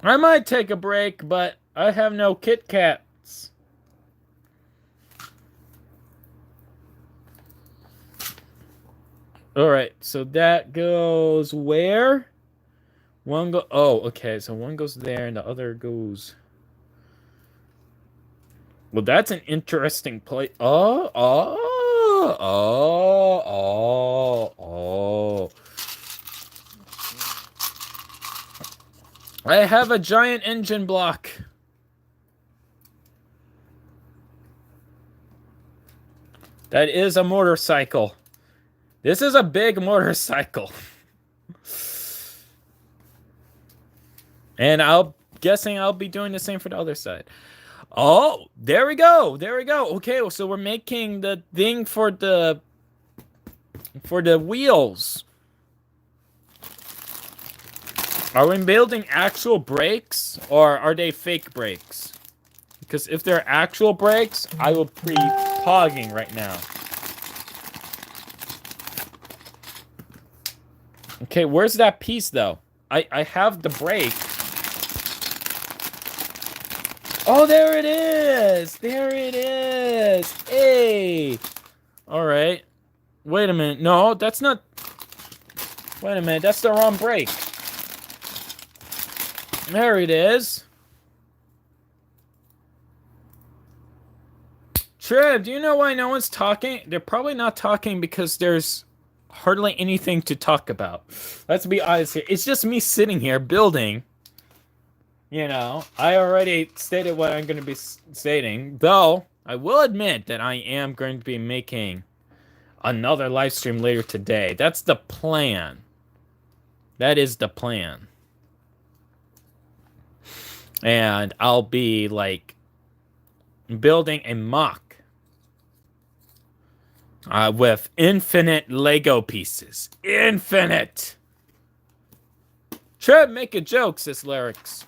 Speaker 1: I might take a break, but I have no Kit Kats. Alright, so that goes where? One go. Oh, okay, so one goes there and the other goes. Well, that's an interesting place. Oh. I have a giant engine block. That is a motorcycle. This is a big motorcycle. And I'm guessing I'll be doing the same for the other side. Oh, there we go. There we go. Okay, so we're making the thing for the wheels. Are we building actual brakes or are they fake brakes? Because if they're actual brakes, I will be pogging right now. Okay, where's that piece though? I have the brake. Oh, there it is. There it is. Hey. All right. Wait a minute. No, that's not. Wait a minute. That's the wrong brake. There it is. Trev, do you know why no one's talking? They're probably not talking because there's hardly anything to talk about. Let's be honest here. It's just me sitting here building. You know, I already stated what I'm going to be stating. Though, I will admit that I am going to be making another live stream later today. That's the plan. That is the plan. And I'll be, like, building a mock. With infinite Lego pieces. Infinite! Trev, make a joke, says Lyrics.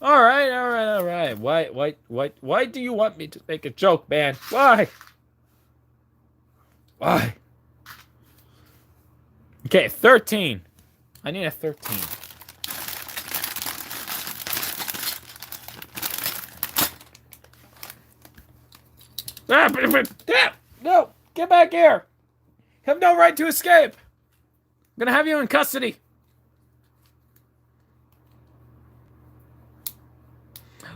Speaker 1: Alright. Why do you want me to make a joke, man? Why? Okay, 13. I need a 13. No! Get back here! You have no right to escape! I'm gonna have you in custody.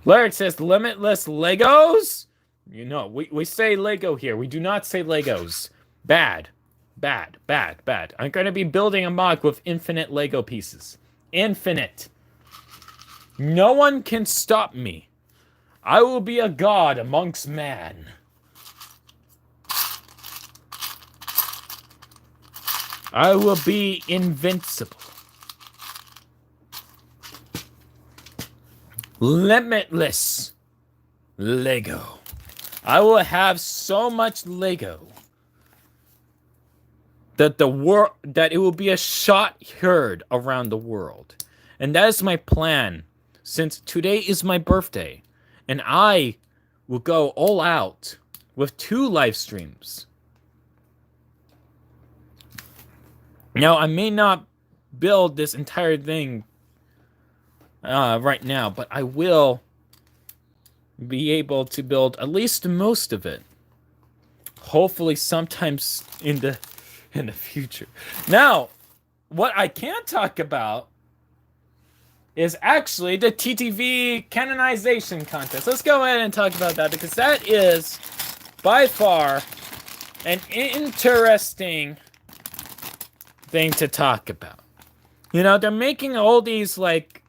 Speaker 1: Larry says limitless Legos? You know, we say Lego here. We do not say Legos. Bad. I'm going to be building a mod with infinite Lego pieces. Infinite. No one can stop me. I will be a god amongst man. I will be invincible. Limitless Lego. I will have so much Lego that it will be a shot heard around the world. And that is my plan, since today is my birthday, and I will go all out with 2 live streams. Now, I may not build this entire thing right now, but I will be able to build at least most of it. Hopefully sometimes in the future. Now, what I can talk about is actually the TTV canonization contest. Let's go ahead and talk about that, because that is by far an interesting thing to talk about. You know, they're making all these, like,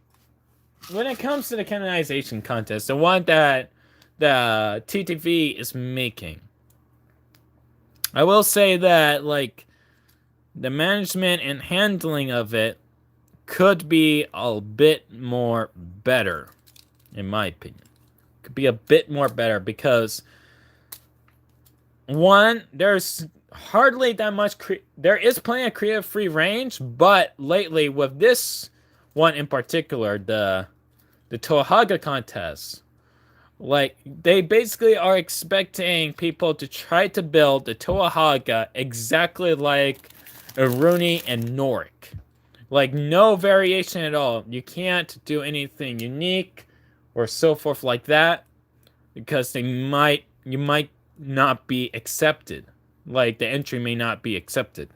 Speaker 1: when it comes to the canonization contest, the one that the TTV is making, I will say that, like, the management and handling of it could be a bit more better, in my opinion. Could be a bit more better because, one, there's hardly that much there is plenty of creative free range, but lately with this one in particular, the Tohaga contest, like, they basically are expecting people to try to build the Tohaga exactly like Iruni and Norik. Like, no variation at all. You can't do anything unique or so forth like that, because you might not be accepted. Like, the entry may not be accepted.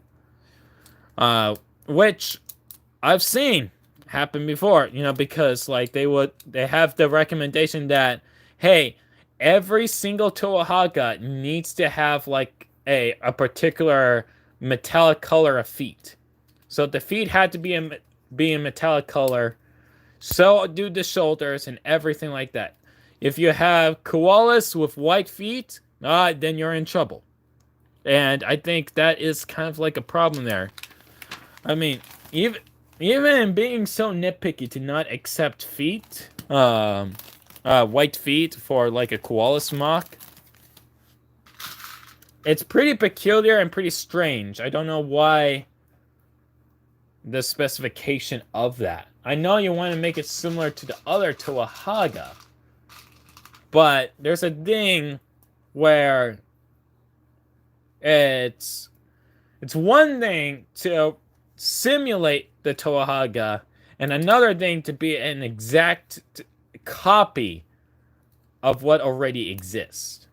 Speaker 1: Which I've seen happen before, you know, because, like, they have the recommendation that, hey, every single Tohaga needs to have, like, a particular metallic color of feet. So the feet had to be in metallic color. So do the shoulders and everything like that. If you have koalas with white feet, then you're in trouble. And I think that is kind of like a problem there. I mean, even being so nitpicky to not accept feet, white feet for, like, a koala mock, it's pretty peculiar and pretty strange. I don't know why the specification of that. I know you want to make it similar to the other Tohaga, but there's a thing where it's one thing to simulate the Tohaga, and another thing to be an exact copy of what already exists.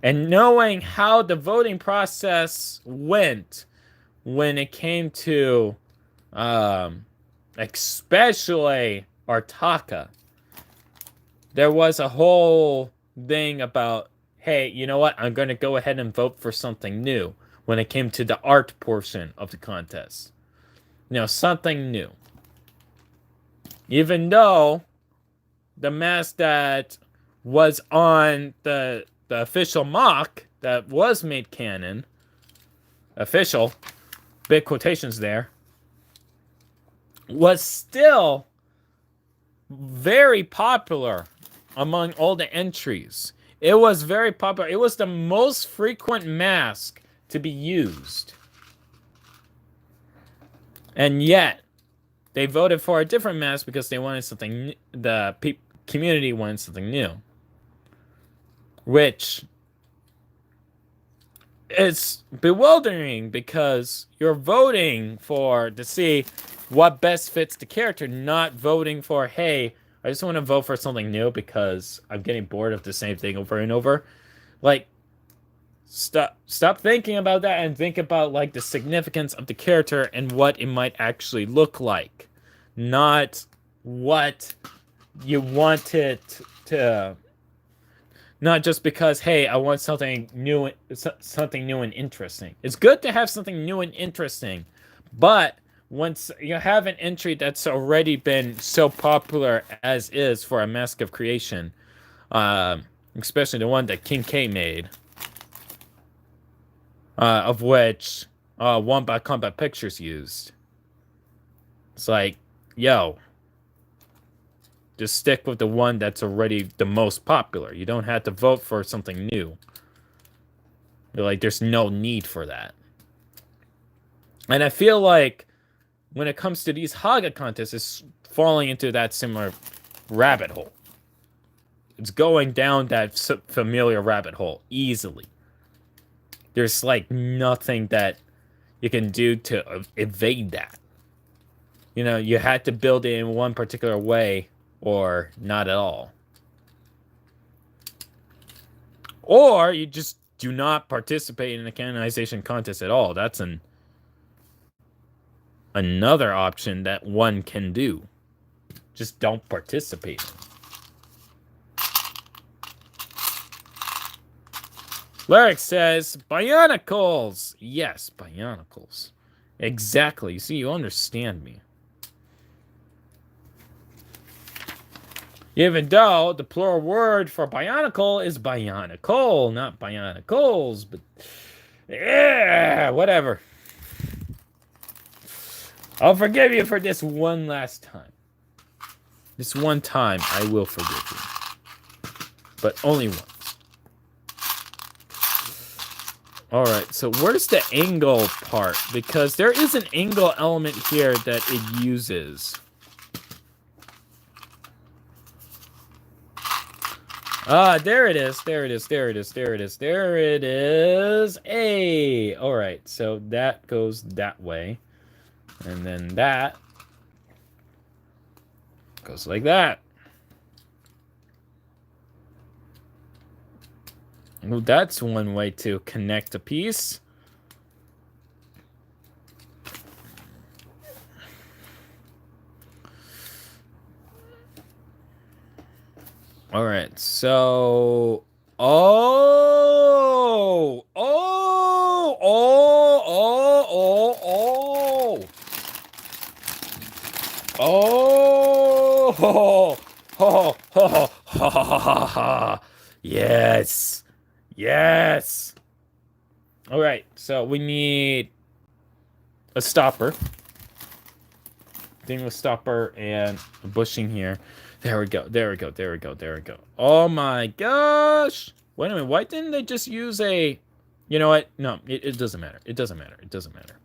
Speaker 1: And knowing how the voting process went when it came to especially Artaka, there was a whole thing about, hey, you know what? I'm going to go ahead and vote for something new when it came to the art portion of the contest. Something new. Even though the mask that was on the official mock that was made canon, official, big quotations there, was still very popular among all the entries. It was very popular. It was the most frequent mask to be used. And yet, they voted for a different mask because they wanted something, the community wanted something new. Which is bewildering because you're voting to see what best fits the character, not voting for, hey, I just want to vote for something new because I'm getting bored of the same thing over and over. Like, stop thinking about that and think about, like, the significance of the character and what it might actually look like. Not what you want it to... Not just because, hey, I want something new and interesting. It's good to have something new and interesting, but once you have an entry that's already been so popular as is for a Mask of Creation, especially the one that King K made, of which One by Combat Pictures used. It's like, yo, just stick with the one that's already the most popular. You don't have to vote for something new. Like, there's no need for that. And I feel like when it comes to these Haga contests, it's falling into that similar rabbit hole. It's going down that familiar rabbit hole easily. There's, like, nothing that you can do to evade that. You had to build it in one particular way or not at all. Or you just do not participate in the canonization contest at all. That's another option that one can do. Just don't participate. Lyric says, Bionicles! Yes, Bionicles. Exactly. See, you understand me. Even though the plural word for Bionicle is Bionicle, not Bionicles, but yeah, whatever. I'll forgive you for this one last time. This one time, I will forgive you. But only once. Alright, so where's the angle part? Because there is an angle element here that it uses. There it is. There it is. There it is. There it is. There it is. Hey! Alright, so that goes that way. And then that goes like that. Well, that's one way to connect a piece. Alright, so... Oh! Oh! Oh! Oh! Oh! Oh! Oh! Oh! Oh! Oh! Yes! Yes! Alright, so we need a stopper. Thing with stopper and a bushing here. There we go, there we go, there we go, there we go. Oh my gosh! Wait a minute, why didn't they just use a... You know what? No, it doesn't matter. It doesn't matter. It doesn't matter.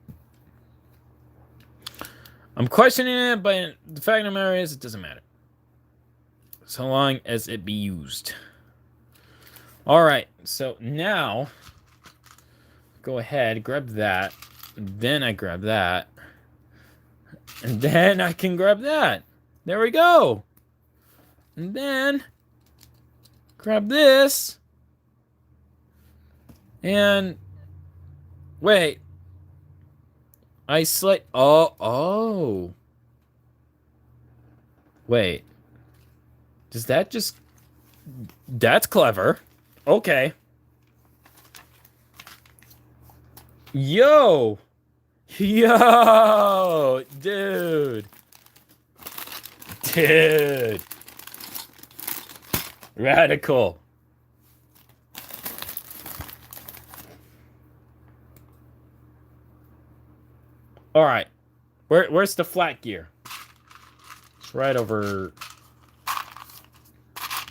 Speaker 1: I'm questioning it, but the fact of the matter is, it doesn't matter. So long as it be used. Alright, so now... Go ahead, grab that. Then I grab that. And then I can grab that. There we go. And then grab this. And wait. I oh. Wait. Does that just... That's clever. Okay. Yo! Yo! Dude! Dude! Radical. Alright. Where's the flat gear? It's right over...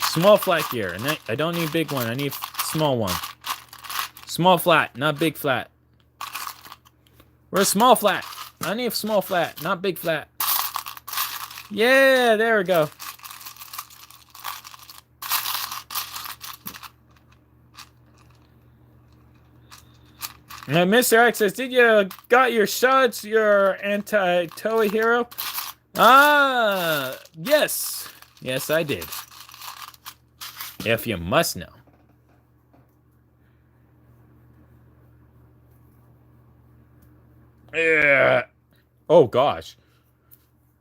Speaker 1: Small flat gear. And I don't need big one. I need small one. Small flat, not big flat. Where's small flat? I need small flat, not big flat. Yeah, there we go. Now, Mr. X says, did you got your shots, your anti-Toei hero? Yes. Yes, I did. If you must know. Yeah. Oh, gosh.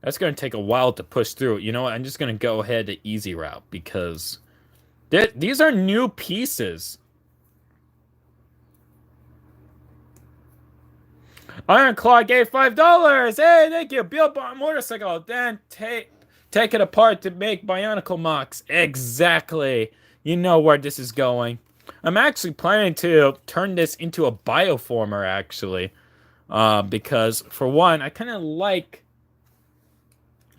Speaker 1: That's going to take a while to push through. You know what? I'm just going to go ahead the easy route because these are new pieces. Iron Claw gave $5. Hey, thank you. Build a motorcycle. Then take it apart to make Bionicle mocks. Exactly. You know where this is going. I'm actually planning to turn this into a bioformer, actually. Because, for one, I kind of like...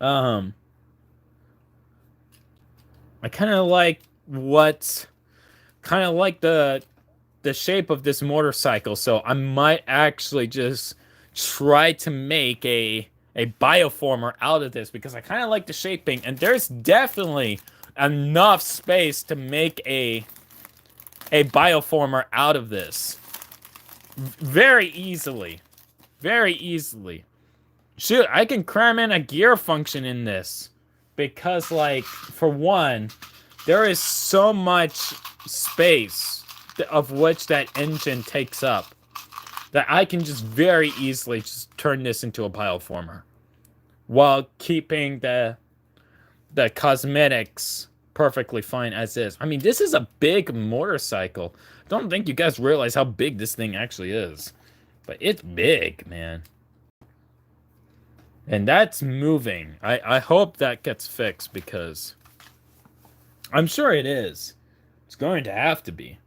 Speaker 1: I kind of like the shape of this motorcycle, so I might actually just try to make a bioformer out of this because I kind of like the shaping, and there's definitely enough space to make a bioformer out of this very easily. Very easily. Shoot, I can cram in a gear function in this because, like, for one, there is so much space of which that engine takes up that I can just very easily just turn this into a bioformer while keeping the cosmetics perfectly fine as is. I mean, this is a big motorcycle. Don't think you guys realize how big this thing actually is. But it's big, man. And that's moving. I hope that gets fixed because I'm sure it is. It's going to have to be.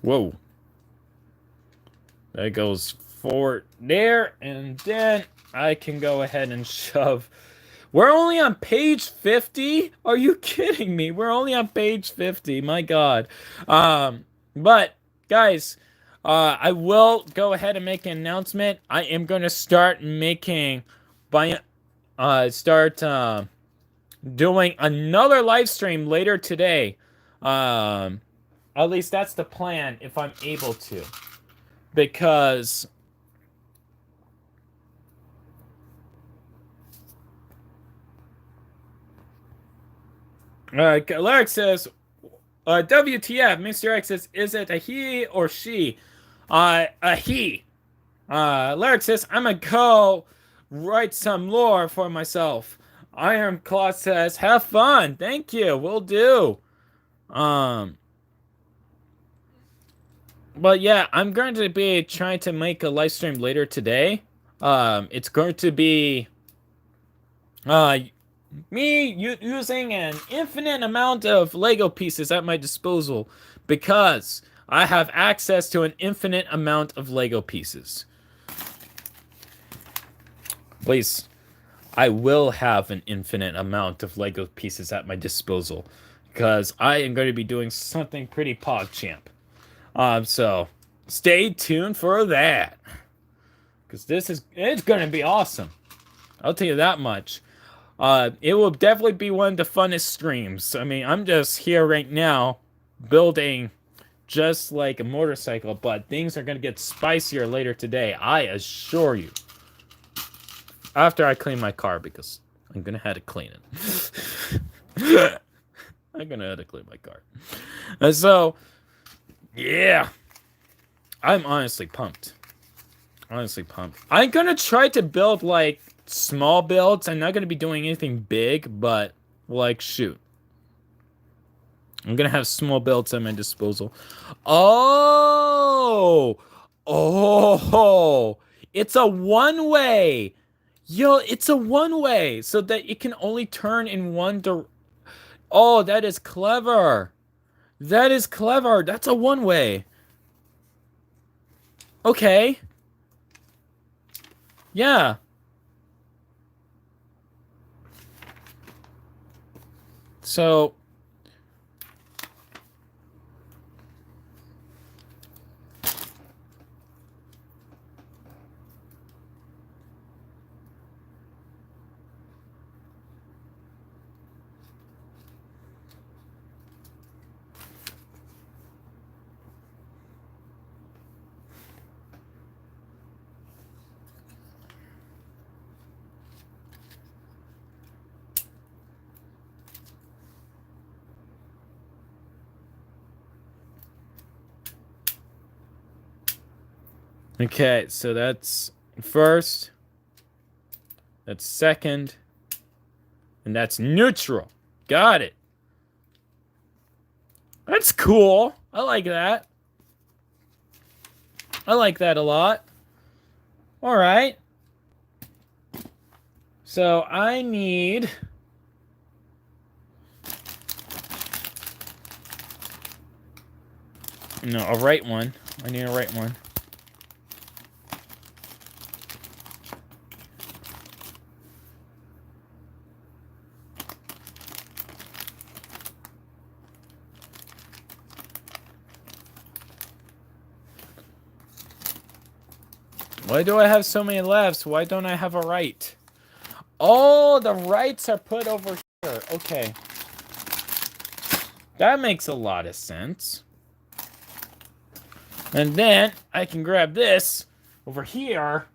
Speaker 1: Whoa. That goes forward there, and then I can go ahead and shove. We're only on page 50? Are you kidding me? We're only on page 50. My God. But, guys, I will go ahead and make an announcement. I am going to start making... doing another live stream later today. At least that's the plan, if I'm able to. Because... Larry says, WTF, Mr. X says, is it a he or she? A he. Larry says, I'm gonna go write some lore for myself. Iron Claw says, have fun. Thank you. Will do. But yeah, I'm going to be trying to make a live stream later today. It's going to be me using an infinite amount of Lego pieces at my disposal because I have access to an infinite amount of Lego pieces. Please, I will have an infinite amount of Lego pieces at my disposal because I am going to be doing something pretty PogChamp. So stay tuned for that because it's going to be awesome. I'll tell you that much. It will definitely be one of the funnest streams. I mean, I'm just here right now building just like a motorcycle, but things are going to get spicier later today. I assure you. After I clean my car, because I'm going to have to clean it. I'm going to have to clean my car. And so, yeah. I'm honestly pumped. Honestly pumped. I'm gonna try to build like small builds. I'm not gonna be doing anything big, but like shoot. I'm gonna have small builds at my disposal. Oh! Oh! It's a one-way! Yo, it's a one-way! So that it can only turn in one direction. Oh, that is clever! That is clever! That's a one-way! Okay. Yeah. So... Okay, so that's first, that's second, and that's neutral. Got it. That's cool. I like that. I like that a lot. All right. So I need... No, a right one. I need a right one. Why do I have so many lefts? Why don't I have a right? Oh, the rights are put over here. Okay. That makes a lot of sense. And then I can grab this over here.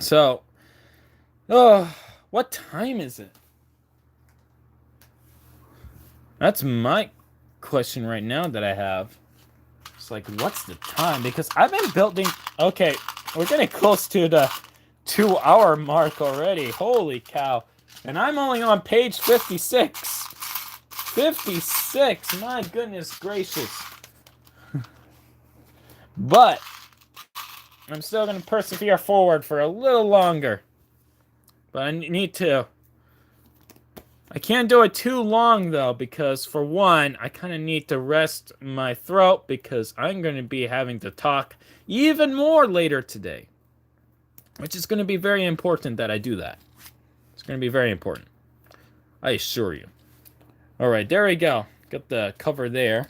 Speaker 1: So, oh, what time is it? That's my question right now that I have. It's like, what's the time? Because I've been building... Okay, we're getting close to the 2-hour mark already. Holy cow. And I'm only on page 56. 56! My goodness gracious. But I'm still going to persevere forward for a little longer. But I need to... I can't do it too long, though, because, for one, I kind of need to rest my throat, because I'm going to be having to talk even more later today. Which is going to be very important that I do that. It's going to be very important. I assure you. Alright, there we go. Got the cover there.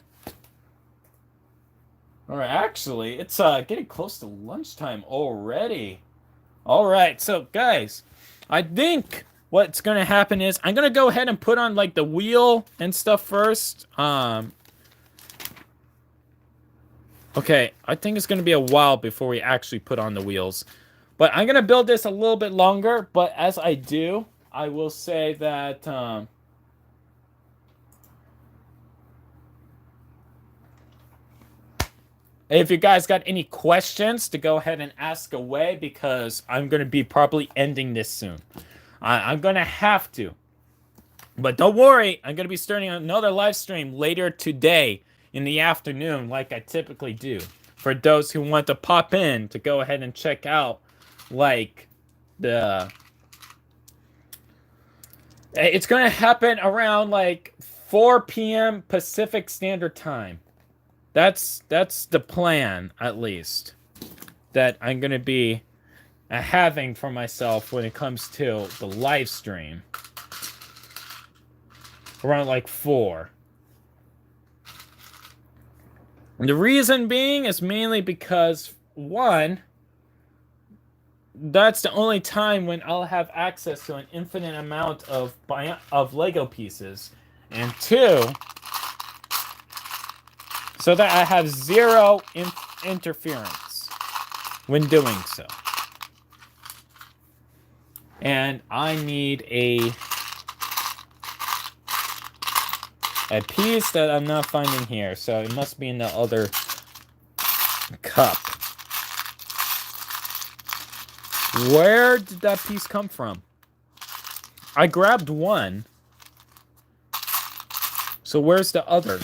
Speaker 1: Alright, actually, it's getting close to lunchtime already. Alright, so, guys, I think... what's going to happen is I'm going to go ahead and put on, like, the wheel and stuff first. Okay, I think it's going to be a while before we actually put on the wheels. But I'm going to build this a little bit longer. But as I do, I will say that... if you guys got any questions, to go ahead and ask away, because I'm going to be probably ending this soon. I'm going to have to. But don't worry, I'm going to be starting another live stream later today in the afternoon, like I typically do. For those who want to pop in to go ahead and check out, like, the... It's going to happen around, like, 4 p.m. Pacific Standard Time. That's the plan, at least, that I'm going to be... having for myself when it comes to the live stream. Around like 4. And the reason being is mainly because, one, that's the only time when I'll have access to an infinite amount of Lego pieces. And 2, so that I have zero interference when doing so. And I need a a piece that I'm not finding here, so it must be in the other cup. Where did that piece come from? I grabbed one. So where's the other?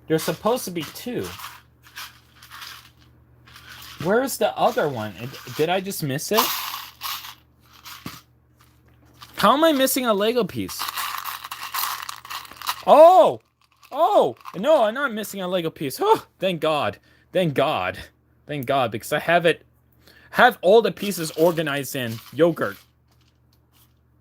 Speaker 1: There's supposed to be two. Where's the other one? Did I just miss it? How am I missing a Lego piece? Oh! Oh! No, I'm not missing a Lego piece. Oh, thank God. Thank God. Thank God, because I have all the pieces organized in yogurt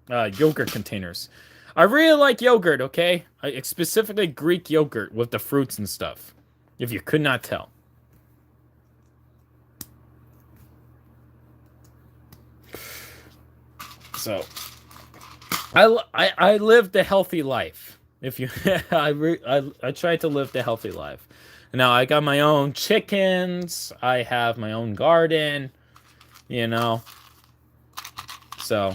Speaker 1: containers. I really like yogurt, okay? Specifically Greek yogurt with the fruits and stuff, if you could not tell. So, I lived a healthy life. If you, I tried to live the healthy life. Now I got my own chickens. I have my own garden. You know. So,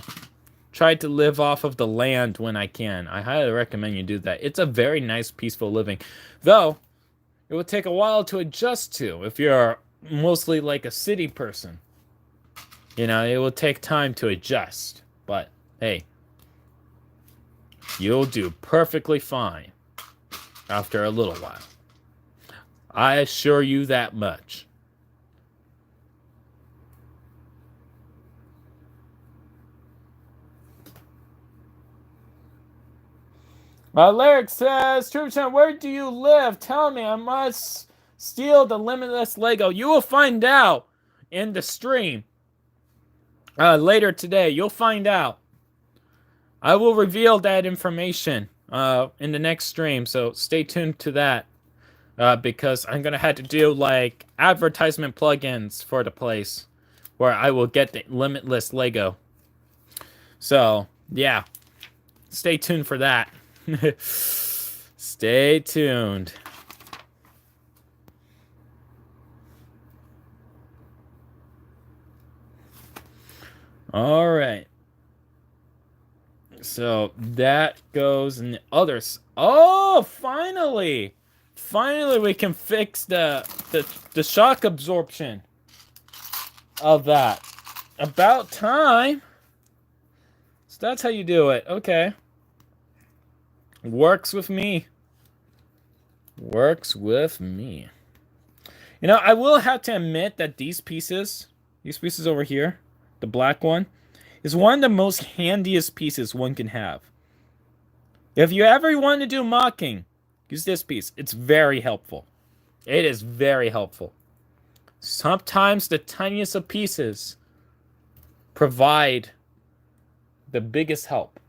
Speaker 1: tried to live off of the land when I can. I highly recommend you do that. It's a very nice, peaceful living. Though, it will take a while to adjust to if you're mostly like a city person. You know, it will take time to adjust. But, hey, you'll do perfectly fine after a little while. I assure you that much. Lyric says, Trooptown, where do you live? Tell me, I must steal the limitless Lego. You will find out in the stream. Later today, you'll find out. I will reveal that information in the next stream, so stay tuned to that. Because I'm going to have to do, like, advertisement plugins for the place where I will get the limitless Lego. So, yeah. Stay tuned for that. Stay tuned. All right. So that goes in the others. Oh, finally! Finally, we can fix the shock absorption of that. About time. So that's how you do it. Okay. Works with me. Works with me. You know, I will have to admit that these pieces over here, the black one, is one of the most handiest pieces one can have. If you ever want to do mocking, use this piece. It's very helpful. It is very helpful. Sometimes the tiniest of pieces provide the biggest help.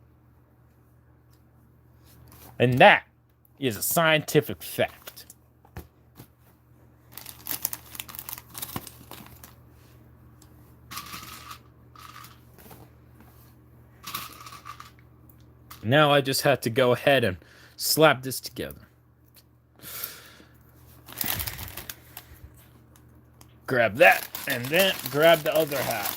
Speaker 1: And that is a scientific fact. Now I just have to go ahead and slap this together. Grab that, and then grab the other half.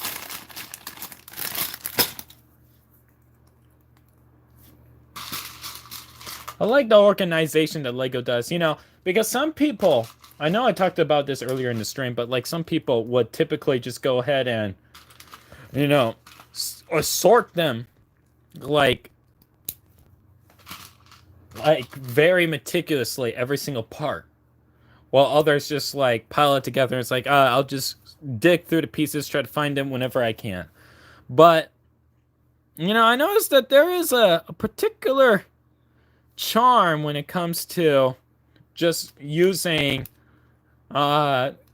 Speaker 1: I like the organization that Lego does, you know, because some people, I know I talked about this earlier in the stream, but like some people would typically just go ahead and, you know, sort them like very meticulously every single part, while others just like pile it together. It's like, I'll just dig through the pieces, try to find them whenever I can. But, you know, I noticed that there is a particular charm when it comes to just using finding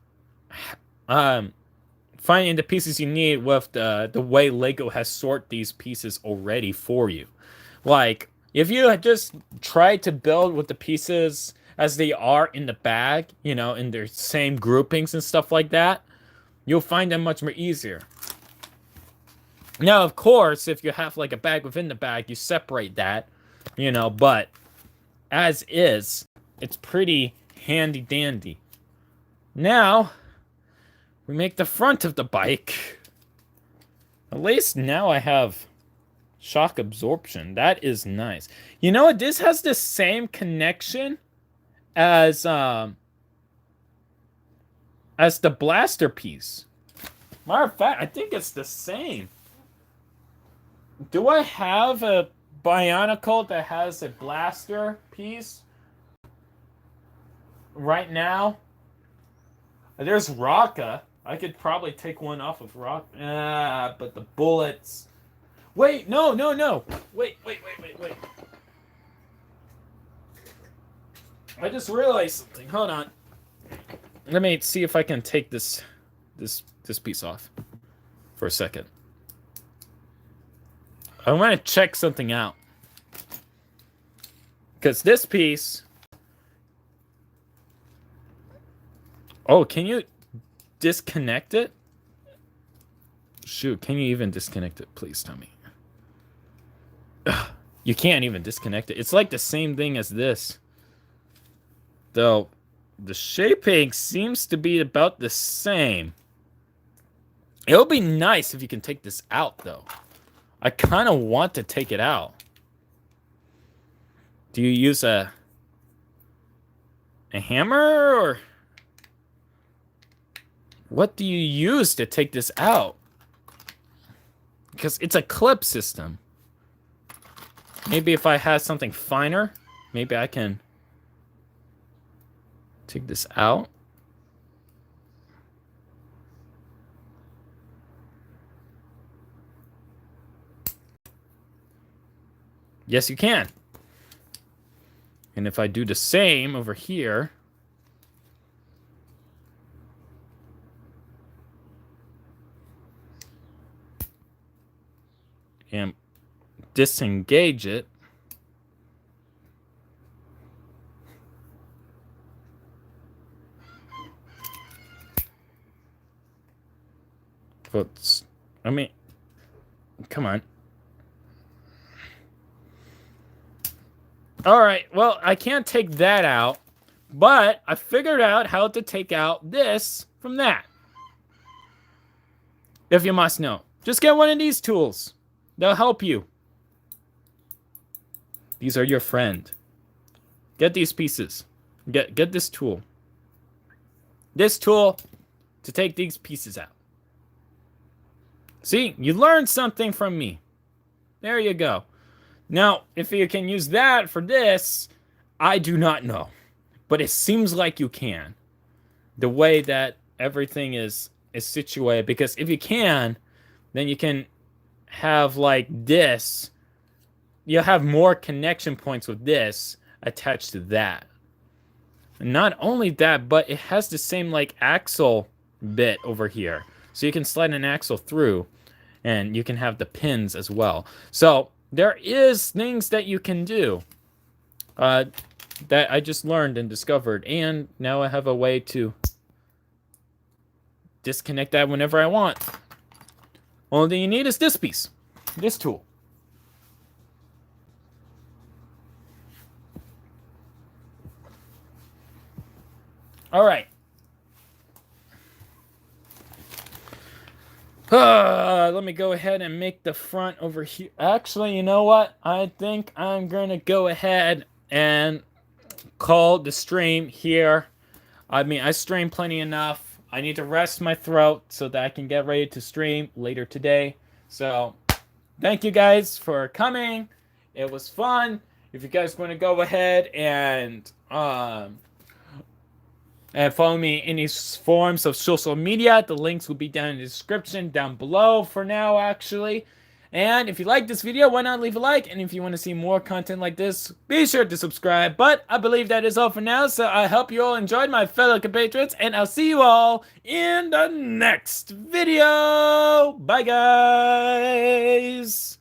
Speaker 1: the pieces you need with the way Lego has sorted these pieces already for you. Like, if you had just tried to build with the pieces as they are in the bag, you know, in their same groupings and stuff like that, you'll find them much more easier. Now, of course, if you have like a bag within the bag, you separate that, you know, but as is, it's pretty handy dandy. Now, we make the front of the bike. At least now I have Shock absorption. That is nice. You know what? This has the same connection as the blaster piece. Matter of fact, I think it's the same. Do I have a Bionicle that has a blaster piece right now? There's Rocka. I could probably take one off of Rock. But the bullets. Wait, no. Wait. I just realized something. Hold on. Let me see if I can take this piece off for a second. I want to check something out. Because this piece... Oh, can you disconnect it? Shoot, can you even disconnect it? Please tell me. Ugh, you can't even disconnect it. It's like the same thing as this. Though, the shaping seems to be about the same. It would be nice if you can take this out, though. I kind of want to take it out. Do you use a hammer, or what do you use to take this out? Because it's a clip system. Maybe if I had something finer, maybe I can take this out. Yes, you can. And if I do the same over here, and disengage it, but I mean, come on. All right, well, I can't take that out, but I figured out how to take out this from that. If you must know, just get one of these tools. They'll help you. These are your friend. Get these pieces. Get this tool. This tool to take these pieces out. See, you learned something from me. There you go. Now, if you can use that for this, I do not know. But it seems like you can. The way that everything is situated. Because if you can, then you can have like this. You'll have more connection points with this attached to that. And not only that, but it has the same like axle bit over here. So you can slide an axle through. And you can have the pins as well. So there is things that you can do that I just learned and discovered. And now I have a way to disconnect that whenever I want. Only thing you need is this piece. This tool. All right. Let me go ahead and make the front over here. Actually, you know what? I think I'm going to go ahead and call the stream here. I mean, I streamed plenty enough. I need to rest my throat so that I can get ready to stream later today. So, thank you guys for coming. It was fun. If you guys want to go ahead and follow me in any forms of social media. The links will be down in the description down below for now, actually. And if you like this video, why not leave a like? And if you want to see more content like this, be sure to subscribe. But I believe that is all for now. So I hope you all enjoyed, my fellow compatriots. And I'll see you all in the next video. Bye, guys.